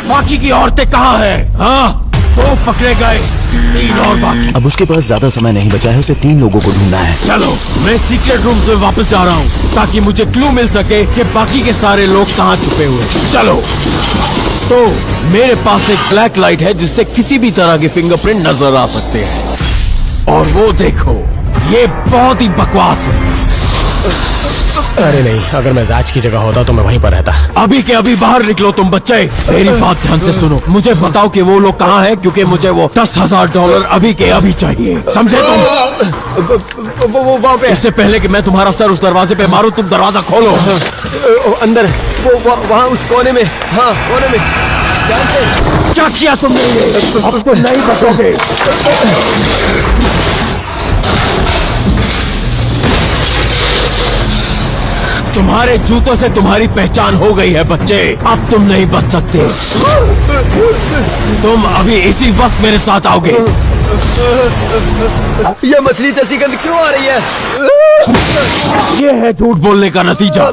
बाकी की औरतें कहाँ हैं? हाँ, वो पकड़े गए। 3 और बाकी। अब उसके पास ज्यादा समय नहीं बचा है। उसे 3 लोगों को ढूंढना है। चलो, मैं सीक्रेट रूम से वापस जा रहा हूँ ताकि मुझे क्लू मिल सके कि बाकी के सारे लोग कहाँ छुपे हुए हैं। चलो। तो मेरे पास एक ब्लैक लाइट है जिससे किसी भी तरह के फिंगरप्रिंट नजर आ सकते हैं। और वो देखो, ये बहुत ही बकवास है। अरे नहीं, अगर मैं जाज की जगह होता तो मैं वहीं पर रहता। अभी के अभी बाहर निकलो तुम बच्चे। मेरी बात ध्यान से सुनो। मुझे बताओ कि वो लोग कहाँ हैं, क्योंकि मुझे वो $10,000 अभी के अभी चाहिए। समझे तुम? वो वहाँ पे। इससे पहले कि मैं तुम्हारा सर उस दरवाजे पे मारूं, तुम दरवाजा खोलो। अंदर वो वहाँ उस कोने में। हाँ, कोने में। ध्यान से। क्या किया तुमने? अब तो नहीं बचोगे। तुम्हारे जूतों से तुम्हारी पहचान हो गई है बच्चे। अब तुम नहीं बच सकते। तुम अभी इसी वक्त मेरे साथ आओगे। ये मछली जैसी गंध क्यों आ रही है? ये है झूठ बोलने का नतीजा।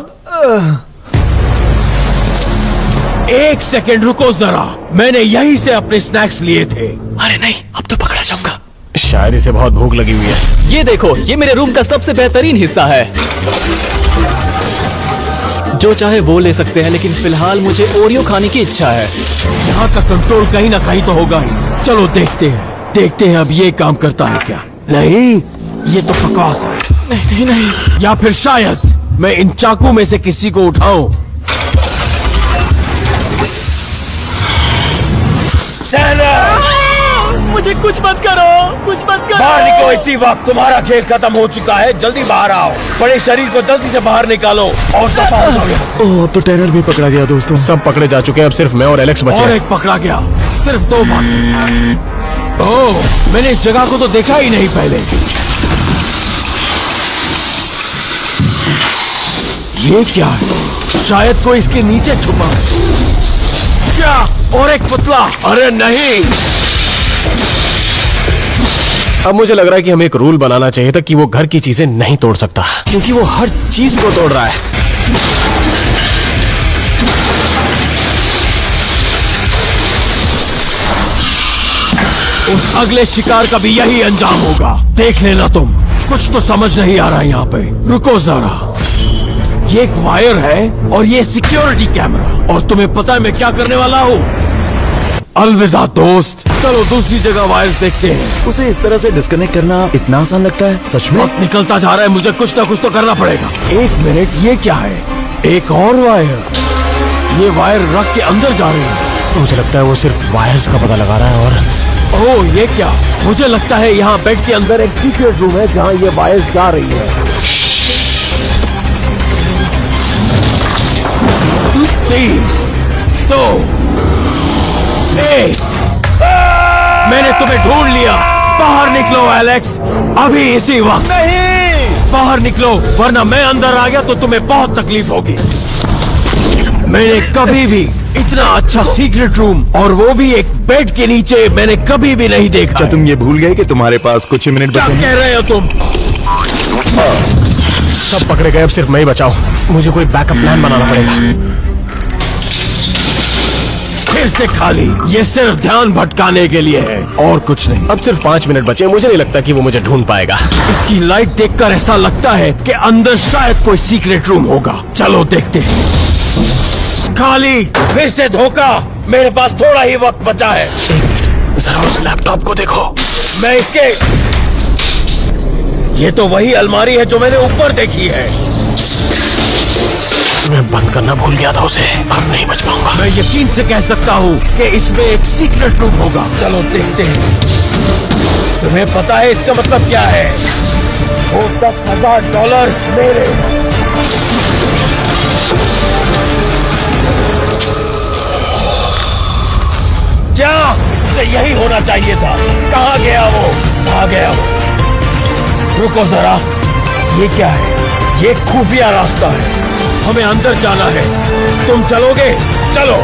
1 सेकंड रुको जरा, मैंने यहीं से अपने स्नैक्स लिए थे। अरे नहीं, अब तो पकड़ा जाऊंगा। शायद इसे बहुत भूख लगी हुई है। ये देखो, ये मेरे रूम का सबसे बेहतरीन हिस्सा है। जो चाहे वो ले सकते हैं, लेकिन फिलहाल मुझे ओरियो खाने की इच्छा है। यहाँ का कंट्रोल कहीं ना कहीं तो होगा ही। चलो देखते हैं अब ये काम करता है क्या। नहीं, ये तो बकवास है। नहीं। या फिर शायद मैं इन चाकू में से किसी को उठाऊं। मुझे कुछ मत करो, कुछ मत करो। बाहर निकलो इसी वक्त, तुम्हारा खेल खत्म हो चुका है। जल्दी बाहर आओ, बड़े शरीर को जल्दी से बाहर निकालो और दफा हो जाओ यहाँ से। ओह, अब तो टैनर भी पकड़ा गया दोस्तों। सब पकड़े जा चुके हैं, अब सिर्फ मैं और एलेक्स बचे और हैं। एक पकड़ा गया, सिर्फ 2 बाकी। ओह, मैंने इस जगह को तो देखा ही नहीं पहले। ये क्या है? शायद कोई इसके नीचे छुपा है। क्या? और एक पुतला? अरे नहीं। अब मुझे लग रहा है कि हमें एक रूल बनाना चाहिए था कि वो घर की चीजें नहीं तोड़ सकता, क्योंकि वो हर चीज को तोड़ रहा है। उस अगले शिकार का भी यही अंजाम होगा। देख लेना तुम। कुछ तो समझ नहीं आ रहा है यहाँ पे। रुको जरा, ये एक वायर है और ये सिक्योरिटी कैमरा, और तुम्हें पता है मैं क्या करने वाला हूँ? अलविदा दोस्त, चलो दूसरी जगह वायर्स देखते हैं। उसे इस तरह से डिस्कनेक्ट करना इतना आसान लगता है? सच में? वक्त निकलता जा रहा है, मुझे कुछ ना कुछ तो करना पड़ेगा। 1 मिनट, ये क्या है? एक और वायर। ये वायर रख के अंदर जा रही है। मुझे लगता है वो सिर्फ वायर्स का पता लगा रहा है। और ओह, ये क्या? मुझे लगता है यहाँ बेड के अंदर एक सीक्रेट रूम है जहाँ ये वायर्स जा रही है। 3, 2, 1। मैंने तुम्हें ढूंढ लिया। बाहर निकलो एलेक्स, अभी इसी वक्त। नहीं, बाहर निकलो, वरना मैं अंदर आ गया तो तुम्हें बहुत तकलीफ होगी। मैंने कभी भी इतना अच्छा सीक्रेट रूम, और वो भी एक बेड के नीचे, मैंने कभी भी नहीं देखा। क्या तुम ये भूल गए कि तुम्हारे पास कुछ ही मिनट क्या बचे हैं? कह रहे हो तुम? सब पकड़े गए, अब सिर्फ मैं ही बचाऊं। मुझे कोई बैकअप प्लान बनाना पड़ेगा। फिर से खाली। ये सिर्फ ध्यान भटकाने के लिए है और कुछ नहीं। अब सिर्फ 5 मिनट बचे, मुझे नहीं लगता कि वो मुझे ढूंढ पाएगा। इसकी लाइट देखकर ऐसा लगता है कि अंदर शायद कोई सीक्रेट रूम होगा। चलो देखते हैं। खाली, फिर से धोखा। मेरे पास थोड़ा ही वक्त बचा है। जरा उस लैपटॉप को देखो। मैं इसके, ये तो वही अलमारी है जो मैंने ऊपर देखी है। मैं बंद करना भूल गया था उसे, अब नहीं बच पाऊंगा। मैं यकीन से कह सकता हूँ कि इसमें एक सीक्रेट रूम होगा। चलो देखते हैं। तुम्हें पता है इसका मतलब क्या है? वो $10,000 मेरे। क्या? उसे यही होना चाहिए था। कहाँ गया वो? कहाँ गया वो? रुको जरा, ये क्या है? ये खुफिया रास्ता है, हमें अंदर जाना है। तुम चलोगे? चलो।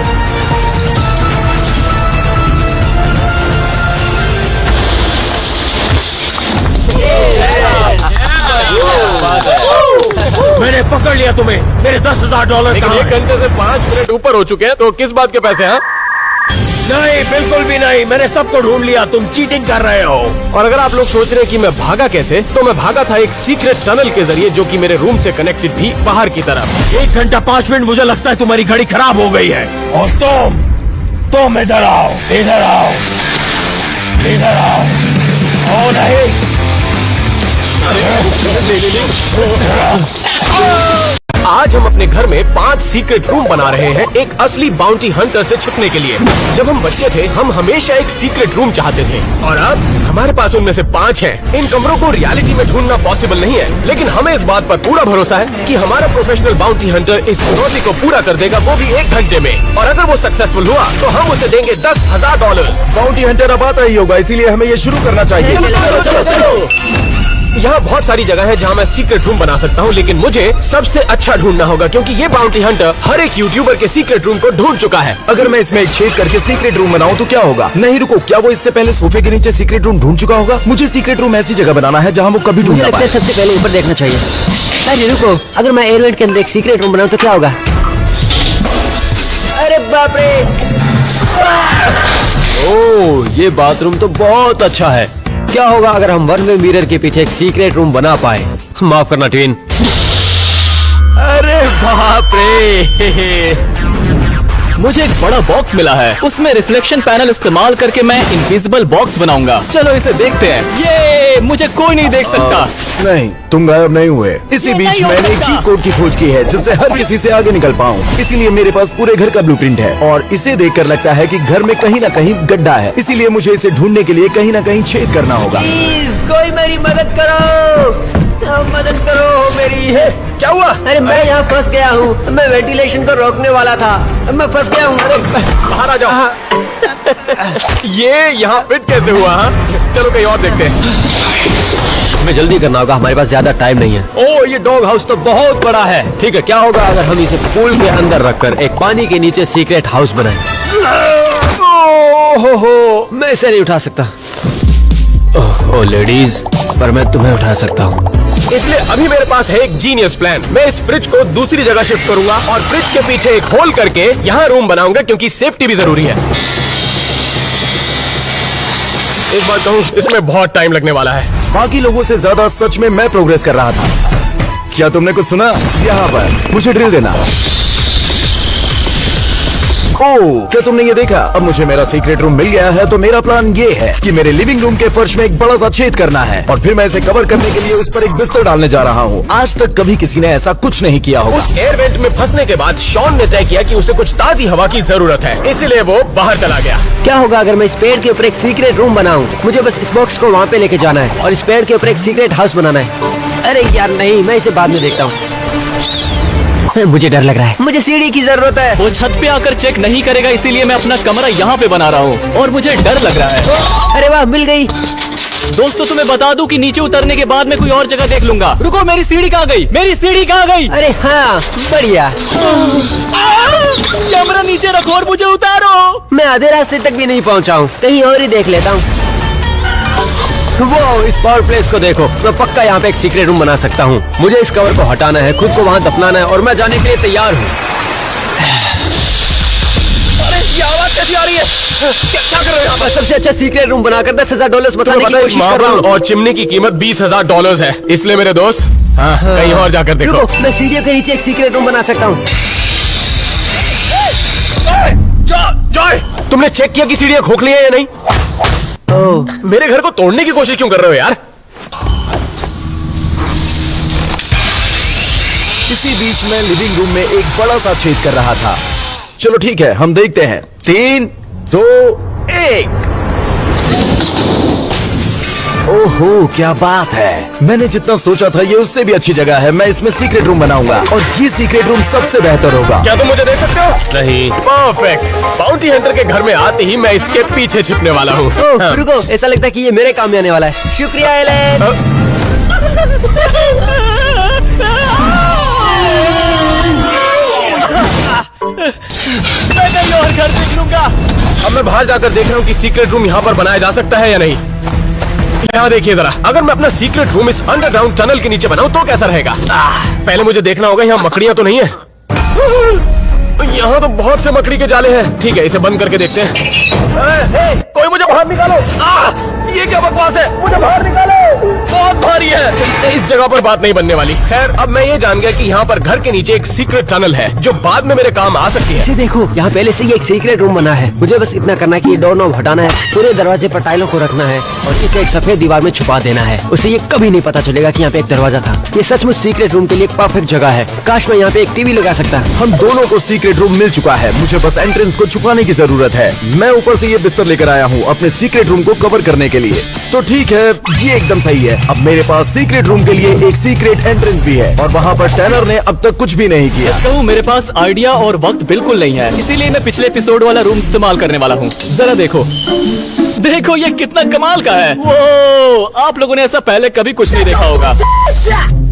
मैंने पकड़ लिया तुम्हें। मेरे $10,000 लेकिन कहाँ एक हैं? घंटे से 5 मिनट ऊपर हो चुके हैं, तो किस बात के पैसे? हाँ, नहीं, बिल्कुल भी नहीं। मैंने सबको ढूंढ लिया। तुम चीटिंग कर रहे हो। और अगर आप लोग सोच रहे हैं कि मैं भागा कैसे, तो मैं भागा था एक सीक्रेट टनल के जरिए, जो कि मेरे रूम से कनेक्टेड थी बाहर की तरफ। 1 घंटा 5 मिनट, मुझे लगता है तुम्हारी घड़ी खराब हो गई है। और तुम इधर आओ, इधर आओ, इधर आओ। ओ नहीं, आज हम अपने घर में 5 सीक्रेट रूम बना रहे हैं, एक असली बाउंटी हंटर से छिपने के लिए। जब हम बच्चे थे, हम हमेशा एक सीक्रेट रूम चाहते थे, और अब हमारे पास उनमें से 5 हैं। इन कमरों को रियलिटी में ढूंढना पॉसिबल नहीं है, लेकिन हमें इस बात पर पूरा भरोसा है कि हमारा प्रोफेशनल बाउंटी हंटर इस चुनौती को पूरा कर देगा, वो भी 1 घंटे में। और अगर वो सक्सेसफुल हुआ, तो हम उसे देंगे $10,000। बाउंटी हंटर अब आता ही होगा, इसीलिए हमें ये शुरू करना चाहिए। चलो चलो चलो। यहाँ बहुत सारी जगह है जहाँ मैं सीक्रेट रूम बना सकता हूँ, लेकिन मुझे सबसे अच्छा ढूंढना होगा, क्योंकि ये बाउंटी हंटर हर एक यूट्यूबर के सीक्रेट रूम को ढूंढ चुका है। अगर मैं इसमें एक छेद करके सीक्रेट रूम बनाऊं तो क्या होगा? नहीं रुको, क्या वो इससे पहले सोफे के नीचे सीक्रेट रूम ढूंढ चुका होगा? मुझे सीक्रेट रूम ऐसी जगह बनाना है जहाँ वो कभी ढूंढ मुझे ना लगता है पाए। सबसे पहले ऊपर देखना चाहिए। अरे रुको, अगर मैं एयरवेंट के अंदर एक सीक्रेट रूम बनाऊं तो क्या होगा? अरे बाप रे! ओह, ये बाथरूम तो बहुत अच्छा है। क्या होगा अगर हम वन वे मिरर के पीछे एक सीक्रेट रूम बना पाए? माफ करना ट्विन। अरे बाप रे मुझे एक बड़ा बॉक्स मिला है, उसमें रिफ्लेक्शन पैनल इस्तेमाल करके मैं इनविजिबल बॉक्स बनाऊंगा। चलो इसे देखते हैं। ये मुझे कोई नहीं देख सकता। नहीं, तुम गायब नहीं हुए। इसी ये बीच नहीं हो मैंने एक सकता। चीट कोड की खोज की है जिससे हर किसी से आगे निकल पाऊँ। इसीलिए मेरे पास पूरे घर का ब्लूप्रिंट है और इसे देखकर लगता है कि घर में कहीं ना कहीं गड्ढा है। इसीलिए मुझे इसे ढूंढने के लिए कहीं ना कहीं छेद करना होगा। प्लीज कोई मेरी मदद करो, मदद करो मेरी। क्या हुआ? अरे मैं यहाँ फंस गया हूँ। मैं वेंटिलेशन को रोकने वाला था, मैं फंस गया हूँ। बाहर आ जाओ। ये यहाँ फिट कैसे हुआ? हाँ? चलो कहीं और देखते हैं। हमें जल्दी करना होगा, हमारे पास ज्यादा टाइम नहीं है। ओह, ये डॉग हाउस तो बहुत बड़ा है। ठीक है, क्या होगा अगर हम इसे पूल के अंदर रखकर एक पानी के नीचे सीक्रेट हाउस बनाएं? हो, मैं इसे नहीं उठा सकता। ओह लेडीज, पर मैं तुम्हें उठा सकता हूँ। इसलिए अभी मेरे पास है एक जीनियस प्लान। मैं इस फ्रिज को दूसरी जगह शिफ्ट करूंगा और फ्रिज के पीछे एक होल करके यहाँ रूम बनाऊंगा क्योंकि सेफ्टी भी जरूरी है। एक बात कहूँ, इसमें बहुत टाइम लगने वाला है। बाकी लोगों से ज्यादा सच में मैं प्रोग्रेस कर रहा था। क्या तुमने कुछ सुना? यहाँ पर मुझे ड्रिल देना। ओह, क्या तुमने ये देखा? अब मुझे मेरा सीक्रेट रूम मिल गया है तो मेरा प्लान ये है कि मेरे लिविंग रूम के फर्श में एक बड़ा सा छेद करना है और फिर मैं इसे कवर करने के लिए उस पर एक बिस्तर डालने जा रहा हूँ। आज तक कभी किसी ने ऐसा कुछ नहीं किया होगा। उस एयर वेंट में फंसने के बाद शॉन ने तय किया कि उसे कुछ ताजी हवा की जरूरत है, इसलिए वो बाहर चला गया। क्या होगा अगर मैं इस पेड़ के ऊपर एक सीक्रेट रूम बनाऊं? मुझे बस इस बॉक्स को वहाँ पे लेके जाना है और इस पेड़ के ऊपर एक सीक्रेट हाउस बनाना है। अरे यार नहीं, मैं इसे बाद में देखता हूँ। मुझे डर लग रहा है, मुझे सीढ़ी की जरूरत है। वो छत पे आकर चेक नहीं करेगा, इसीलिए मैं अपना कमरा यहाँ पे बना रहा हूँ और मुझे डर लग रहा है। अरे वाह, मिल गई। दोस्तों तुम्हें बता दूं कि नीचे उतरने के बाद मैं कोई और जगह देख लूंगा। रुको, मेरी सीढ़ी कहाँ गई? मेरी सीढ़ी कहाँ गई? अरे हाँ, बढ़िया। कैमरा नीचे रखो और मुझे उतारो। मैं आधे रास्ते तक भी नहीं पहुँचा हूँ, कहीं और ही देख लेता हूँ। वो इस पावर प्लेस को देखो, मैं पक्का यहाँ पे एक सीक्रेट रूम बना सकता हूँ। मुझे इस कवर को हटाना है, खुद को वहाँ दफनाना है और मैं जाने के लिए तैयार हूँ। अरे ये आवाज कैसी आ रही है? क्या कर रहे हो यहाँ पर? सबसे अच्छा सीक्रेट रूम बनाकर $10,000 बताने की कोशिश कर रहा हूँ। और चिमनी की कीमत $20,000 है, इसलिए मेरे दोस्त कहीं और जाकर देखो। रुको, मैं सीढ़ियों के नीचे एक सीक्रेट रूम बना सकता हूँ। जॉय, तुमने चेक किया कि सीढ़ियाँ खोखली है या नहीं? मेरे घर को तोड़ने की कोशिश क्यों कर रहे हो यार? इसी बीच मैं लिविंग रूम में एक बड़ा सा छेद कर रहा था। चलो ठीक है, हम देखते हैं। 3, 2, 1। ओहो, क्या बात है। मैंने जितना सोचा था ये उससे भी अच्छी जगह है। मैं इसमें सीक्रेट रूम बनाऊंगा और ये सीक्रेट रूम सबसे बेहतर होगा। क्या तुम मुझे देख सकते हो? नहीं। परफेक्ट। बाउंटी हंटर के घर में आते ही मैं इसके पीछे छिपने वाला हूँ। ओह, रुको, ऐसा लगता है कि ये मेरे काम में आने वाला है। शुक्रिया एलेन। मैं कहीं और घर देख लूंगा। अब मैं बाहर जाकर देख रहा हूँ कि सीक्रेट रूम यहाँ पर बनाया जा सकता है या नहीं। यहाँ देखिए जरा, अगर मैं अपना सीक्रेट रूम इस अंडरग्राउंड टनल के नीचे बनाऊं तो कैसा रहेगा? पहले मुझे देखना होगा यहाँ मकड़ियाँ तो नहीं है। यहाँ तो बहुत से मकड़ी के जाले हैं। ठीक है, इसे बंद करके देखते हैं। कोई मुझे बाहर निकालो। ये क्या बकवास है? मुझे बाहर निकालो, बहुत भारी है। इस जगह पर बात नहीं बनने वाली। खैर, अब मैं ये जान गया कि यहाँ पर घर के नीचे एक सीक्रेट टनल है जो बाद में मेरे काम आ सकती है। इसे देखो, यहाँ पहले से ही एक सीक्रेट रूम बना है। मुझे बस इतना करना है कि ये डोर नॉब हटाना है, पूरे दरवाजे पर टाइलों को रखना है और इसे एक सफेद दीवार में छुपा देना है। उसे ये कभी नहीं पता चलेगा कि यहाँ पे एक दरवाजा था। ये सचमुच सीक्रेट रूम के लिए एक परफेक्ट जगह है। काश मैं यहाँ पे एक टीवी लगा सकता। हम दोनों को सीक्रेट रूम मिल चुका है। मुझे बस एंट्रेंस को छुपाने की जरूरत है। मैं ऊपर से ये बिस्तर लेकर आया हूँ अपने सीक्रेट रूम को कवर करने के लिए। तो ठीक है, ये एकदम सही है। अब मेरे पास सीक्रेट रूम के लिए एक सीक्रेट एंट्रेंस भी है और वहाँ पर टैनर ने अब तक कुछ भी नहीं किया। सच कहूँ, मेरे पास आइडिया और वक्त बिल्कुल नहीं है, इसीलिए मैं पिछले एपिसोड वाला रूम इस्तेमाल करने वाला हूँ। जरा देखो, देखो ये कितना कमाल का है। वो आप लोगों ने ऐसा पहले कभी कुछ नहीं देखा होगा।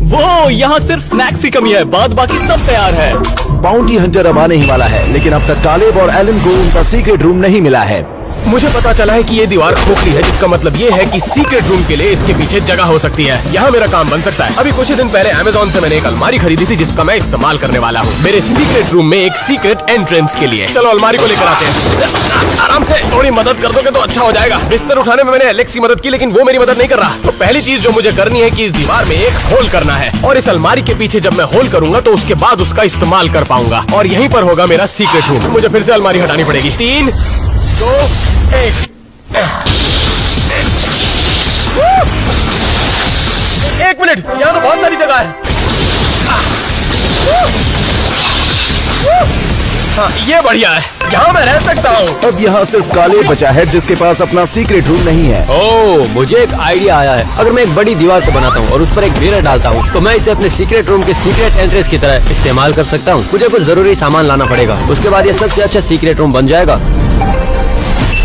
वो यहाँ सिर्फ स्नैक्स की कमी है, बाद बाकी सब तैयार है। बाउंटी हंटर अब आने ही वाला है, लेकिन अब तक कालेब और एलन को उनका सीक्रेट रूम नहीं मिला है। मुझे पता चला है कि ये दीवार खोखली है, जिसका मतलब ये है कि सीक्रेट रूम के लिए इसके पीछे जगह हो सकती है। यहाँ मेरा काम बन सकता है। अभी कुछ ही दिन पहले अमेज़न से मैंने एक अलमारी खरीदी थी, जिसका मैं इस्तेमाल करने वाला हूँ मेरे सीक्रेट रूम में एक सीक्रेट एंट्रेंस के लिए। चलो अलमारी को लेकर आते हैं। आराम से, थोड़ी मदद कर दोगे तो अच्छा हो जाएगा। बिस्तर उठाने में मैंने एलेक्स की मदद की, लेकिन वो मेरी मदद नहीं कर रहा। तो पहली चीज जो मुझे करनी है कि इस दीवार में एक होल करना है, और इस अलमारी के पीछे जब मैं होल करूंगा तो उसके बाद उसका इस्तेमाल कर पाऊंगा, और यहीं पर होगा मेरा सीक्रेट रूम। मुझे फिर से अलमारी हटानी पड़ेगी। 3, 2, 1। एक मिनट, यहाँ तो बहुत सारी जगह है। हाँ, ये बढ़िया है, यहाँ मैं रह सकता हूँ। अब यहाँ सिर्फ काले बचा है जिसके पास अपना सीक्रेट रूम नहीं है। ओह, मुझे एक आइडिया आया है। अगर मैं एक बड़ी दीवार को बनाता हूँ और उस पर एक मिरर डालता हूँ तो मैं इसे अपने सीक्रेट रूम के सीक्रेट एंट्रेंस की तरह इस्तेमाल कर सकता हूँ। मुझे कुछ जरूरी सामान लाना पड़ेगा, उसके बाद ये सबसे अच्छा सीक्रेट रूम बन जाएगा।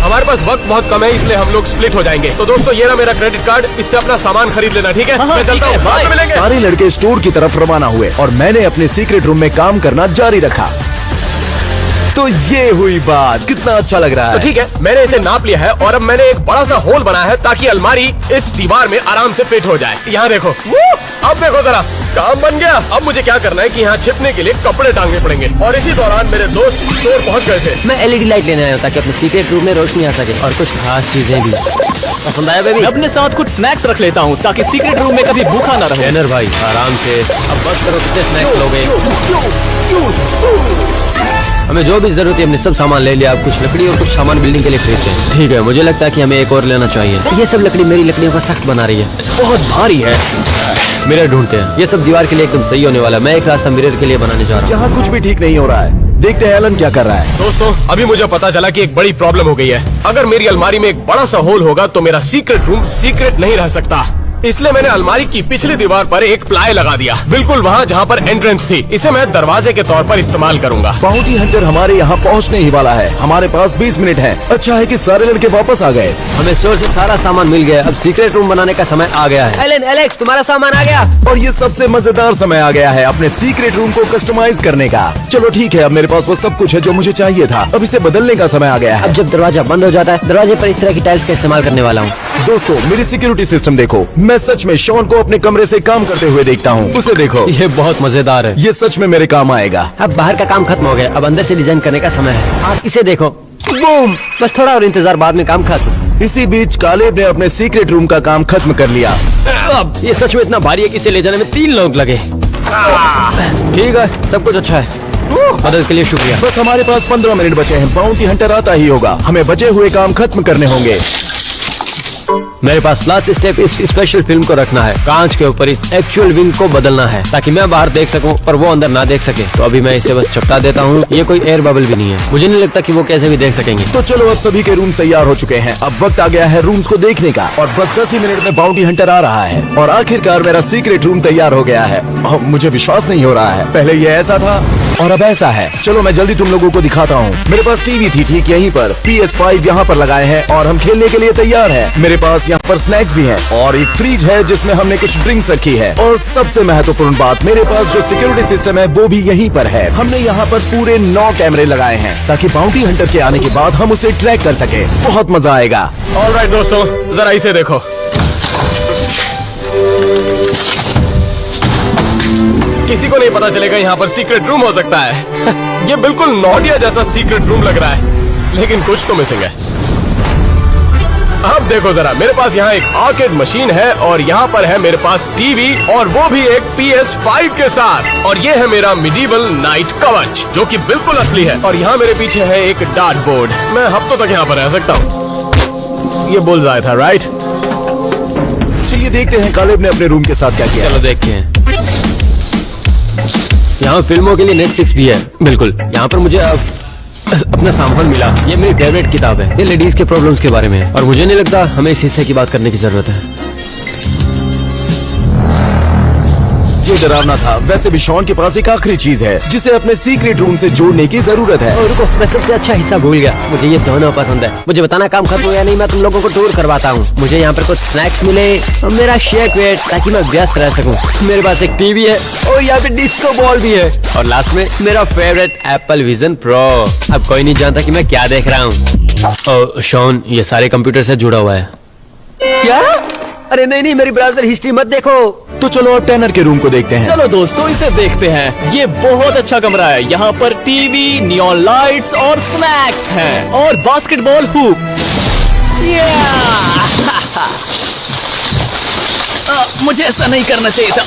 हमारे पास वक्त बहुत कम है, इसलिए हम लोग स्प्लिट हो जाएंगे। तो दोस्तों, ये रहा मेरा क्रेडिट कार्ड, इससे अपना सामान खरीद लेना, ठीक है? मैं चलता हूँ, बाद में मिलेंगे। सारे लड़के स्टोर की तरफ रवाना हुए और मैंने अपने सीक्रेट रूम में काम करना जारी रखा। तो ये हुई बात, कितना अच्छा लग रहा है। तो ठीक है, मैंने इसे नाप लिया है और अब मैंने एक बड़ा सा होल बनाया है ताकि अलमारी इस दीवार में आराम से फिट हो जाए। यहाँ देखो, अब देखो जरा, काम बन गया। अब मुझे क्या करना है कि यहाँ छिपने के लिए कपड़े टांगने पड़ेंगे। और इसी दौरान मेरे दोस्त स्टोर पहुँच गए थे। मैं एलईडी लाइट लेने आया हूँ ताकि अपने सीक्रेट रूम में रोशनी आ सके, और कुछ खास चीजें भी। पसंद आया बेबी? मैं अपने साथ कुछ स्नैक्स रख लेता हूँ ताकि सीक्रेट रूम में कभी भूखा न रहे। ट्रेनर भाई, आराम से। अब बस करो, कितने स्नैक्स लोगे? हमें जो भी जरूरत है हमने सब सामान ले लिया। अब कुछ लकड़ी और कुछ सामान बिल्डिंग के लिए खरीदते हैं। ठीक है, मुझे लगता है कि हमें एक और लेना चाहिए। ये सब लकड़ी मेरी लकड़ियों को सख्त बना रही है, बहुत भारी है। मिरर ढूंढते हैं, ये सब दीवार के लिए एकदम सही होने वाला है। मैं एक रास्ता मिरर के लिए बनाने जा रहा हूँ। यहाँ कुछ भी ठीक नहीं हो रहा है। देखते हैं एलन क्या कर रहा है। दोस्तों, अभी मुझे पता चला कि एक बड़ी प्रॉब्लम हो गई है। अगर मेरी अलमारी में एक बड़ा सा होल होगा तो मेरा सीक्रेट रूम सीक्रेट नहीं रह सकता। इसलिए मैंने अलमारी की पिछली दीवार पर एक प्लाई लगा दिया, बिल्कुल वहाँ जहाँ पर एंट्रेंस थी। इसे मैं दरवाजे के तौर पर इस्तेमाल करूंगा। बाउंटी हंटर हमारे यहाँ पहुँचने ही वाला है। हमारे पास 20 मिनट है। अच्छा है कि सारे लड़के वापस आ गए। हमें स्टोर से सारा सामान मिल गया। अब सीक्रेट रूम बनाने का समय आ गया है। एलन, एलेक्स, तुम्हारा सामान आ गया। और ये सबसे मजेदार समय आ गया है अपने सीक्रेट रूम को कस्टमाइज करने का। चलो ठीक है, अब मेरे पास वो सब कुछ है जो मुझे चाहिए था। अब इसे बदलने का समय आ गया है। अब जब दरवाजा बंद हो जाता है, दरवाजे पर इस तरह की टाइल्स का इस्तेमाल करने वाला हूँ। दोस्तों, मेरी सिक्योरिटी सिस्टम देखो। मैं सच में शॉन को अपने कमरे से काम करते हुए देखता हूँ। उसे देखो, ये बहुत मजेदार है। ये सच में मेरे काम आएगा। अब बाहर का काम खत्म हो गया, अब अंदर से डिजाइन करने का समय है। आप इसे देखो, बूम! बस थोड़ा और इंतजार, बाद में काम खत्म। इसी बीच कालेब ने अपने सीक्रेट रूम का काम खत्म कर लिया। अब ये सच में इतना भारी है कि इसे ले जाने में 3 लोग लगे। ठीक है, सब कुछ अच्छा है। मदद के लिए शुक्रिया। बस हमारे पास 15 मिनट बचे हैं। बाउंटी हंटर आता ही होगा। हमें बचे हुए काम खत्म करने होंगे। मेरे पास लास्ट स्टेप इस स्पेशल फिल्म को रखना है। कांच के ऊपर इस एक्चुअल विंग को बदलना है ताकि मैं बाहर देख सकूं पर वो अंदर ना देख सके। तो अभी मैं इसे बस चपटा देता हूँ। ये कोई एयर बबल भी नहीं है, मुझे नहीं लगता कि वो कैसे भी देख सकेंगे। तो चलो, अब सभी के रूम तैयार हो चुके हैं। अब वक्त आ गया है रूम्स को देखने का। और बस 10 ही मिनट में बाउंटी हंटर आ रहा है और आखिरकार मेरा सीक्रेट रूम तैयार हो गया है। मुझे विश्वास नहीं हो रहा है। पहले ये ऐसा था और अब ऐसा है। चलो मैं जल्दी तुम लोगों को दिखाता हूँ। मेरे पास टीवी थी ठीक यहीं पर। PS5 यहाँ पर लगाए हैं और हम खेलने के लिए तैयार हैं। मेरे पास यहाँ पर स्नैक्स भी हैं और एक फ्रिज है जिसमें हमने कुछ ड्रिंक्स रखी है। और सबसे महत्वपूर्ण बात, मेरे पास जो सिक्योरिटी सिस्टम है वो भी यहीं पर है। हमने यहाँ पर पूरे 9 कैमरे लगाए हैं ताकि बाउंटी हंटर के आने के बाद हम उसे ट्रैक कर सके। बहुत मजा आएगा। ऑलराइट दोस्तों, जरा इसे देखो। किसी को नहीं पता चलेगा यहाँ पर सीक्रेट रूम हो सकता है। ये बिल्कुल नॉडिया जैसा सीक्रेट रूम लग रहा है, लेकिन कुछ तो मिसिंग है। अब देखो जरा, मेरे पास यहाँ एक आर्केड मशीन है और यहाँ पर है मेरे पास टीवी, और वो भी एक PS5 के साथ। और ये है मेरा मिडीवल नाइट कवच जो कि बिल्कुल असली है। और यहाँ मेरे पीछे है एक डार्ट बोर्ड। मैं हफ्तों तक यहाँ पर रह सकता हूँ। ये बुलजाय था, राइट? चलिए देखते हैं कालेब ने अपने रूम के साथ क्या किया। चलो देखते हैं। यहाँ फिल्मों के लिए नेटफ्लिक्स भी है। बिल्कुल, यहाँ पर मुझे अपना सामान मिला। ये मेरी फेवरेट किताब है। ये लेडीज के प्रॉब्लम्स के बारे में है और मुझे नहीं लगता हमें इस हिस्से की बात करने की जरूरत है। ये डरावना था। वैसे भी शॉन के पास एक आखिरी चीज है जिसे अपने सीक्रेट रूम से जोड़ने की जरूरत है। और रुको, मैं सबसे अच्छा हिस्सा भूल गया। मुझे ये दोनों पसंद है। मुझे बताना काम खत्म हुआ या नहीं, मैं तुम लोगों को टूर करवाता हूँ। मुझे यहाँ पर कुछ स्नैक्स मिले और मेरा शेक वेट ताकि मैं व्यस्त रह सकूँ। मेरे पास एक टीवी है और यहाँ पे डिस्को बॉल भी है। और लास्ट में मेरा फेवरेट एप्पल विजन प्रो। अब कोई नहीं जानता कि मैं क्या देख रहा हूँ। शॉन, ये सारे कंप्यूटर से जुड़ा हुआ है। क्या? अरे नहीं नहीं, मेरी ब्राउजर हिस्ट्री मत देखो। तो चलो अब टैनर के रूम को देखते हैं। चलो दोस्तों, इसे देखते हैं। ये बहुत अच्छा कमरा है। यहाँ पर टीवी, नियॉन लाइट्स और स्नैक्स हैं और बास्केटबॉल हुप। मुझे ऐसा नहीं करना चाहिए था।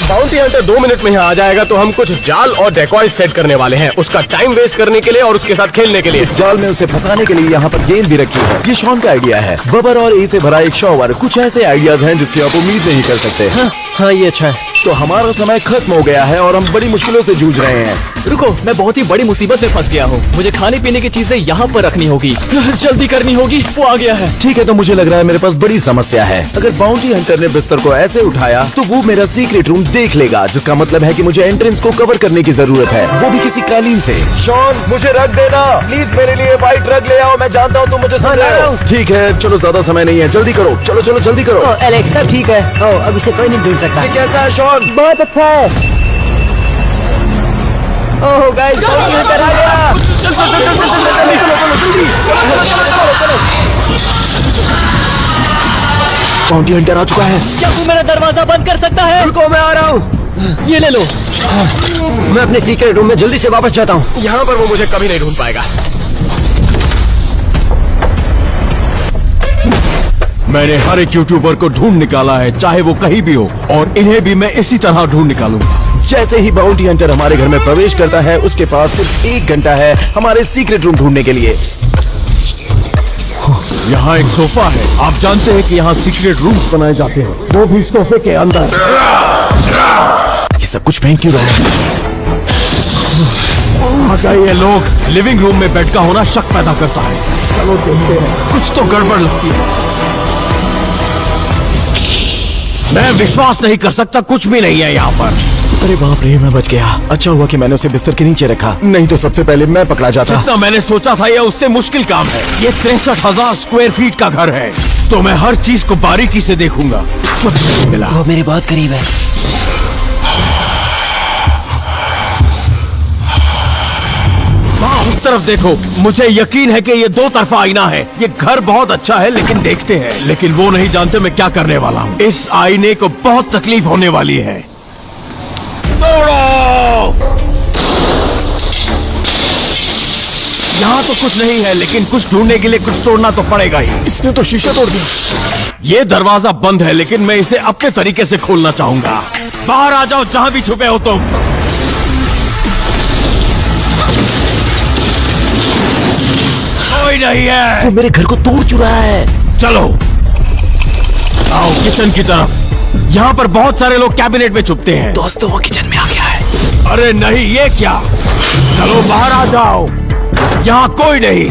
बाउंटी हंटर 2 मिनट में यहाँ आ जाएगा, तो हम कुछ जाल और डेकॉय सेट करने वाले हैं, उसका टाइम वेस्ट करने के लिए और उसके साथ खेलने के लिए। इस जाल में उसे फंसाने के लिए यहाँ पर गेंद भी रखी है। ये शॉन का आइडिया है। बबर और ए से भरा एक शॉवर, कुछ ऐसे आइडियाज हैं जिसकी आप उम्मीद नहीं कर सकते। हाँ ये अच्छा है। तो हमारा समय खत्म हो गया है और हम बड़ी मुश्किलों से जूझ रहे हैं। रुको, मैं बहुत ही बड़ी मुसीबत में फंस गया हूँ। मुझे खाने पीने की चीजें यहाँ पर रखनी होगी। जल्दी करनी होगी। वो आ गया है। ठीक है, तो मुझे लग रहा है मेरे पास बड़ी समस्या है। अगर बाउंटी हंटर ने बिस्तर को ऐसे उठाया तो वो मेरा सीक्रेट रूम देख लेगा, जिसका मतलब है कि मुझे एंट्रेंस को कवर करने की जरूरत है, वो भी किसी कालीन से। शॉन, मुझे रख देना प्लीज, मेरे लिए व्हाइट रग ले आओ। मैं जानता हूँ तुम मुझे सुन रहे हो। ठीक है, चलो ज्यादा समय नहीं है, जल्दी करो। चलो चलो जल्दी करो। एलेक्स, सब ठीक है। अब इसे कोई नहीं ढूंढ सकता। ये कैसा है शॉन? बहुत अच्छा है। ओह गाइस, बाउंटी हंटर आ गया। बाउंटी हंटर आ चुका है। क्या तू मेरा दरवाजा बंद कर सकता है? रुको, मैं आ रहा हूँ। ये ले लो। मैं अपने सीक्रेट रूम में जल्दी से वापस जाता हूँ। यहाँ पर वो मुझे कभी नहीं ढूंढ पाएगा। मैंने हर एक यूट्यूबर को ढूंढ निकाला है, चाहे वो कहीं भी हो, और इन्हें भी मैं इसी तरह ढूंढ निकालूंगा। जैसे ही बाउंटी हंटर हमारे घर में प्रवेश करता है, उसके पास सिर्फ 1 घंटा है हमारे सीक्रेट रूम ढूंढने के लिए। यहाँ एक सोफा है। आप जानते हैं कि यहाँ सीक्रेट रूम्स बनाए जाते हैं, वो भी सोफे के अंदर। ये सब कुछ फेंक क्यों रहा है? ये लोग लिविंग रूम में बेड का होना शक पैदा करता है। चलो देखते हैं, कुछ तो गड़बड़ लगती है। मैं विश्वास नहीं कर सकता, कुछ भी नहीं है यहाँ पर। अरे बाप रे, मैं बच गया। अच्छा हुआ कि मैंने उसे बिस्तर के नीचे रखा, नहीं तो सबसे पहले मैं पकड़ा जाता। जितना मैंने सोचा था, यह उससे मुश्किल काम है। ये 63,000 स्क्वायर फीट का घर है, तो मैं हर चीज को बारीकी से देखूंगा। कुछ नहीं मिला। वो मेरे बहुत करीब है। वहाँ उस तरफ देखो। मुझे यकीन है कि ये 2 तरफा आईना है। ये घर बहुत अच्छा है, लेकिन देखते हैं। लेकिन वो नहीं जानते मैं क्या करने वाला हूँ। इस आईने को बहुत तकलीफ होने वाली है। तोड़ो! यहाँ तो कुछ नहीं है, लेकिन कुछ ढूंढने के लिए कुछ तोड़ना तो पड़ेगा ही। इसने तो शीशा तोड़ दिया। ये दरवाजा बंद है, लेकिन मैं इसे अपने तरीके से खोलना चाहूंगा। बाहर आ जाओ, जहां भी छुपे हो तुम। कोई नहीं है। तो मेरे घर को तोड़ क्यों रहा है? चलो आओ किचन की तरफ। यहाँ पर बहुत सारे लोग कैबिनेट में छुपते हैं। दोस्तों, वो किचन में आ गया है। अरे नहीं, ये क्या? चलो बाहर आ जाओ। यहाँ कोई नहीं,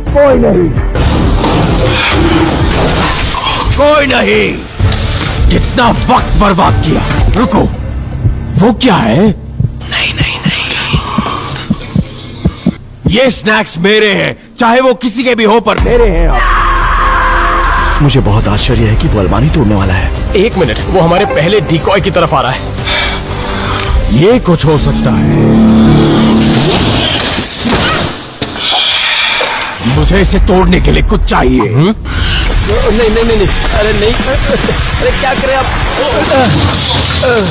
कोई नहीं, कोई नहीं। कितना वक्त बर्बाद किया। रुको, वो क्या है? नहीं नहीं नहीं, ये स्नैक्स मेरे हैं, चाहे वो किसी के भी हो, पर मेरे हैं अब। मुझे बहुत आश्चर्य है कि वो अलमारी तोड़ने वाला है। 1 मिनट, वो हमारे पहले डिकॉय की तरफ आ रहा है। ये कुछ हो सकता है। मुझे इसे तोड़ने के लिए कुछ चाहिए। नहीं नहीं नहीं नहीं, अरे नहीं, अरे क्या करें आप?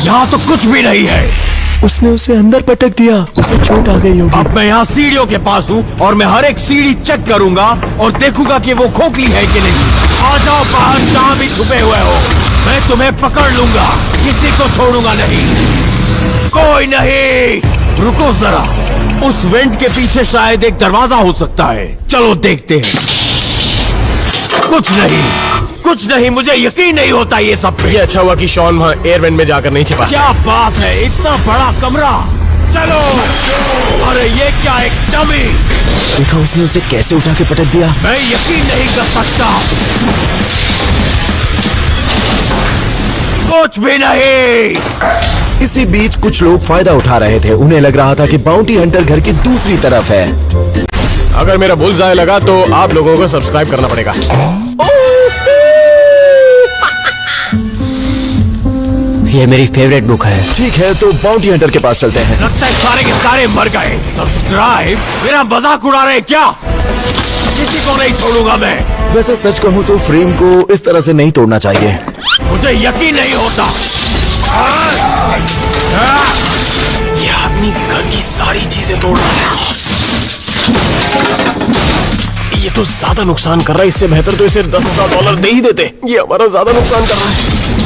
यहाँ तो कुछ भी नहीं है। उसने उसे अंदर पटक दिया, उसे चोट आ गई होगी। अब मैं यहाँ सीढ़ियों के पास हूँ और मैं हर एक सीढ़ी चेक करूंगा और देखूंगा कि वो खोखली है कि नहीं। आ जाओ बाहर, जहाँ भी छुपे हुए हो। मैं तुम्हें पकड़ लूंगा, किसी को छोड़ूंगा नहीं। कोई नहीं। रुको जरा, उस वेंट के पीछे शायद एक दरवाजा हो सकता है। चलो देखते हैं। कुछ नहीं, कुछ नहीं। मुझे यकीन नहीं होता ये सब पे। ये अच्छा हुआ कि शॉन वहाँ एयर वेंट में जाकर नहीं छिपा। क्या बात है, इतना बड़ा कमरा। चलो। अरे ये क्या, एक डमी। देखा उसने उसे कैसे उठा के पटक दिया। मैं यकीन नहीं कर सकता। कुछ भी नहीं। इसी बीच कुछ लोग फायदा उठा रहे थे। उन्हें लग रहा था कि बाउंटी हंटर घर की दूसरी तरफ है। अगर मेरा बुलसआई लगा तो आप लोगों को सब्सक्राइब करना पड़ेगा। ये मेरी फेवरेट बुक है। ठीक है, तो बाउंटी हंटर के पास चलते हैं। लगता है सारे के सारे मर गए। सब्सक्राइब? मेरा मजाक उड़ा रहे क्या? किसी को नहीं छोड़ूंगा मैं। वैसे सच कहूँ तो फ्रेम को इस तरह से नहीं तोड़ना चाहिए। मुझे यकीन नहीं होता। ये आदमी घर की सारी चीजें तोड़ रहा है। ये तो ज्यादा नुकसान कर रहा है, इससे बेहतर तो इसे $10,000 दे ही देते। ये हमारा ज्यादा नुकसान कर रहा है।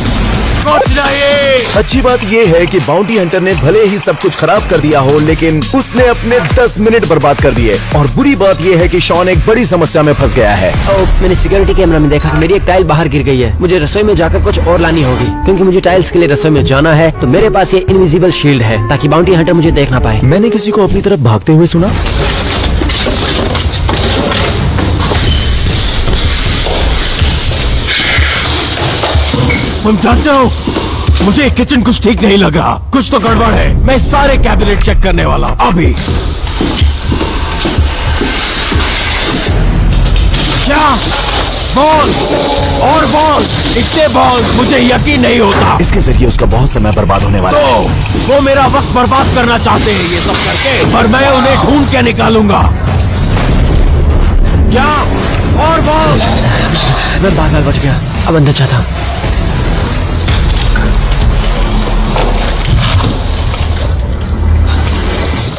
कुछ नहीं। अच्छी बात ये है कि बाउंटी हंटर ने भले ही सब कुछ खराब कर दिया हो, लेकिन उसने अपने 10 मिनट बर्बाद कर दिए। और बुरी बात ये है कि शॉन एक बड़ी समस्या में फंस गया है। मैंने सिक्योरिटी कैमरा में देखा कि मेरी एक टाइल बाहर गिर गई है। मुझे रसोई में जाकर कुछ और लानी होगी, क्योंकि मुझे टाइल्स के लिए रसोई में जाना है। तो मेरे पास ये इनविजिबल शील्ड है, ताकि बाउंटी हंटर मुझे देख ना पाए। मैंने किसी को अपनी तरफ भागते हुए सुना। तुम जानते हो, मुझे किचन कुछ ठीक नहीं लग रहा। कुछ तो गड़बड़ है। मैं सारे कैबिनेट चेक करने वाला हूं अभी। क्या? बॉल और बॉल, इतने बॉल, मुझे यकीन नहीं होता। इसके जरिए उसका बहुत समय बर्बाद होने वाला है। तो वो मेरा वक्त बर्बाद करना चाहते हैं ये सब करके, पर मैं उन्हें ढूंढ के निकालूंगा। क्या? और बॉल। मैं बार बच गया, अब अंदर जाता हूँ।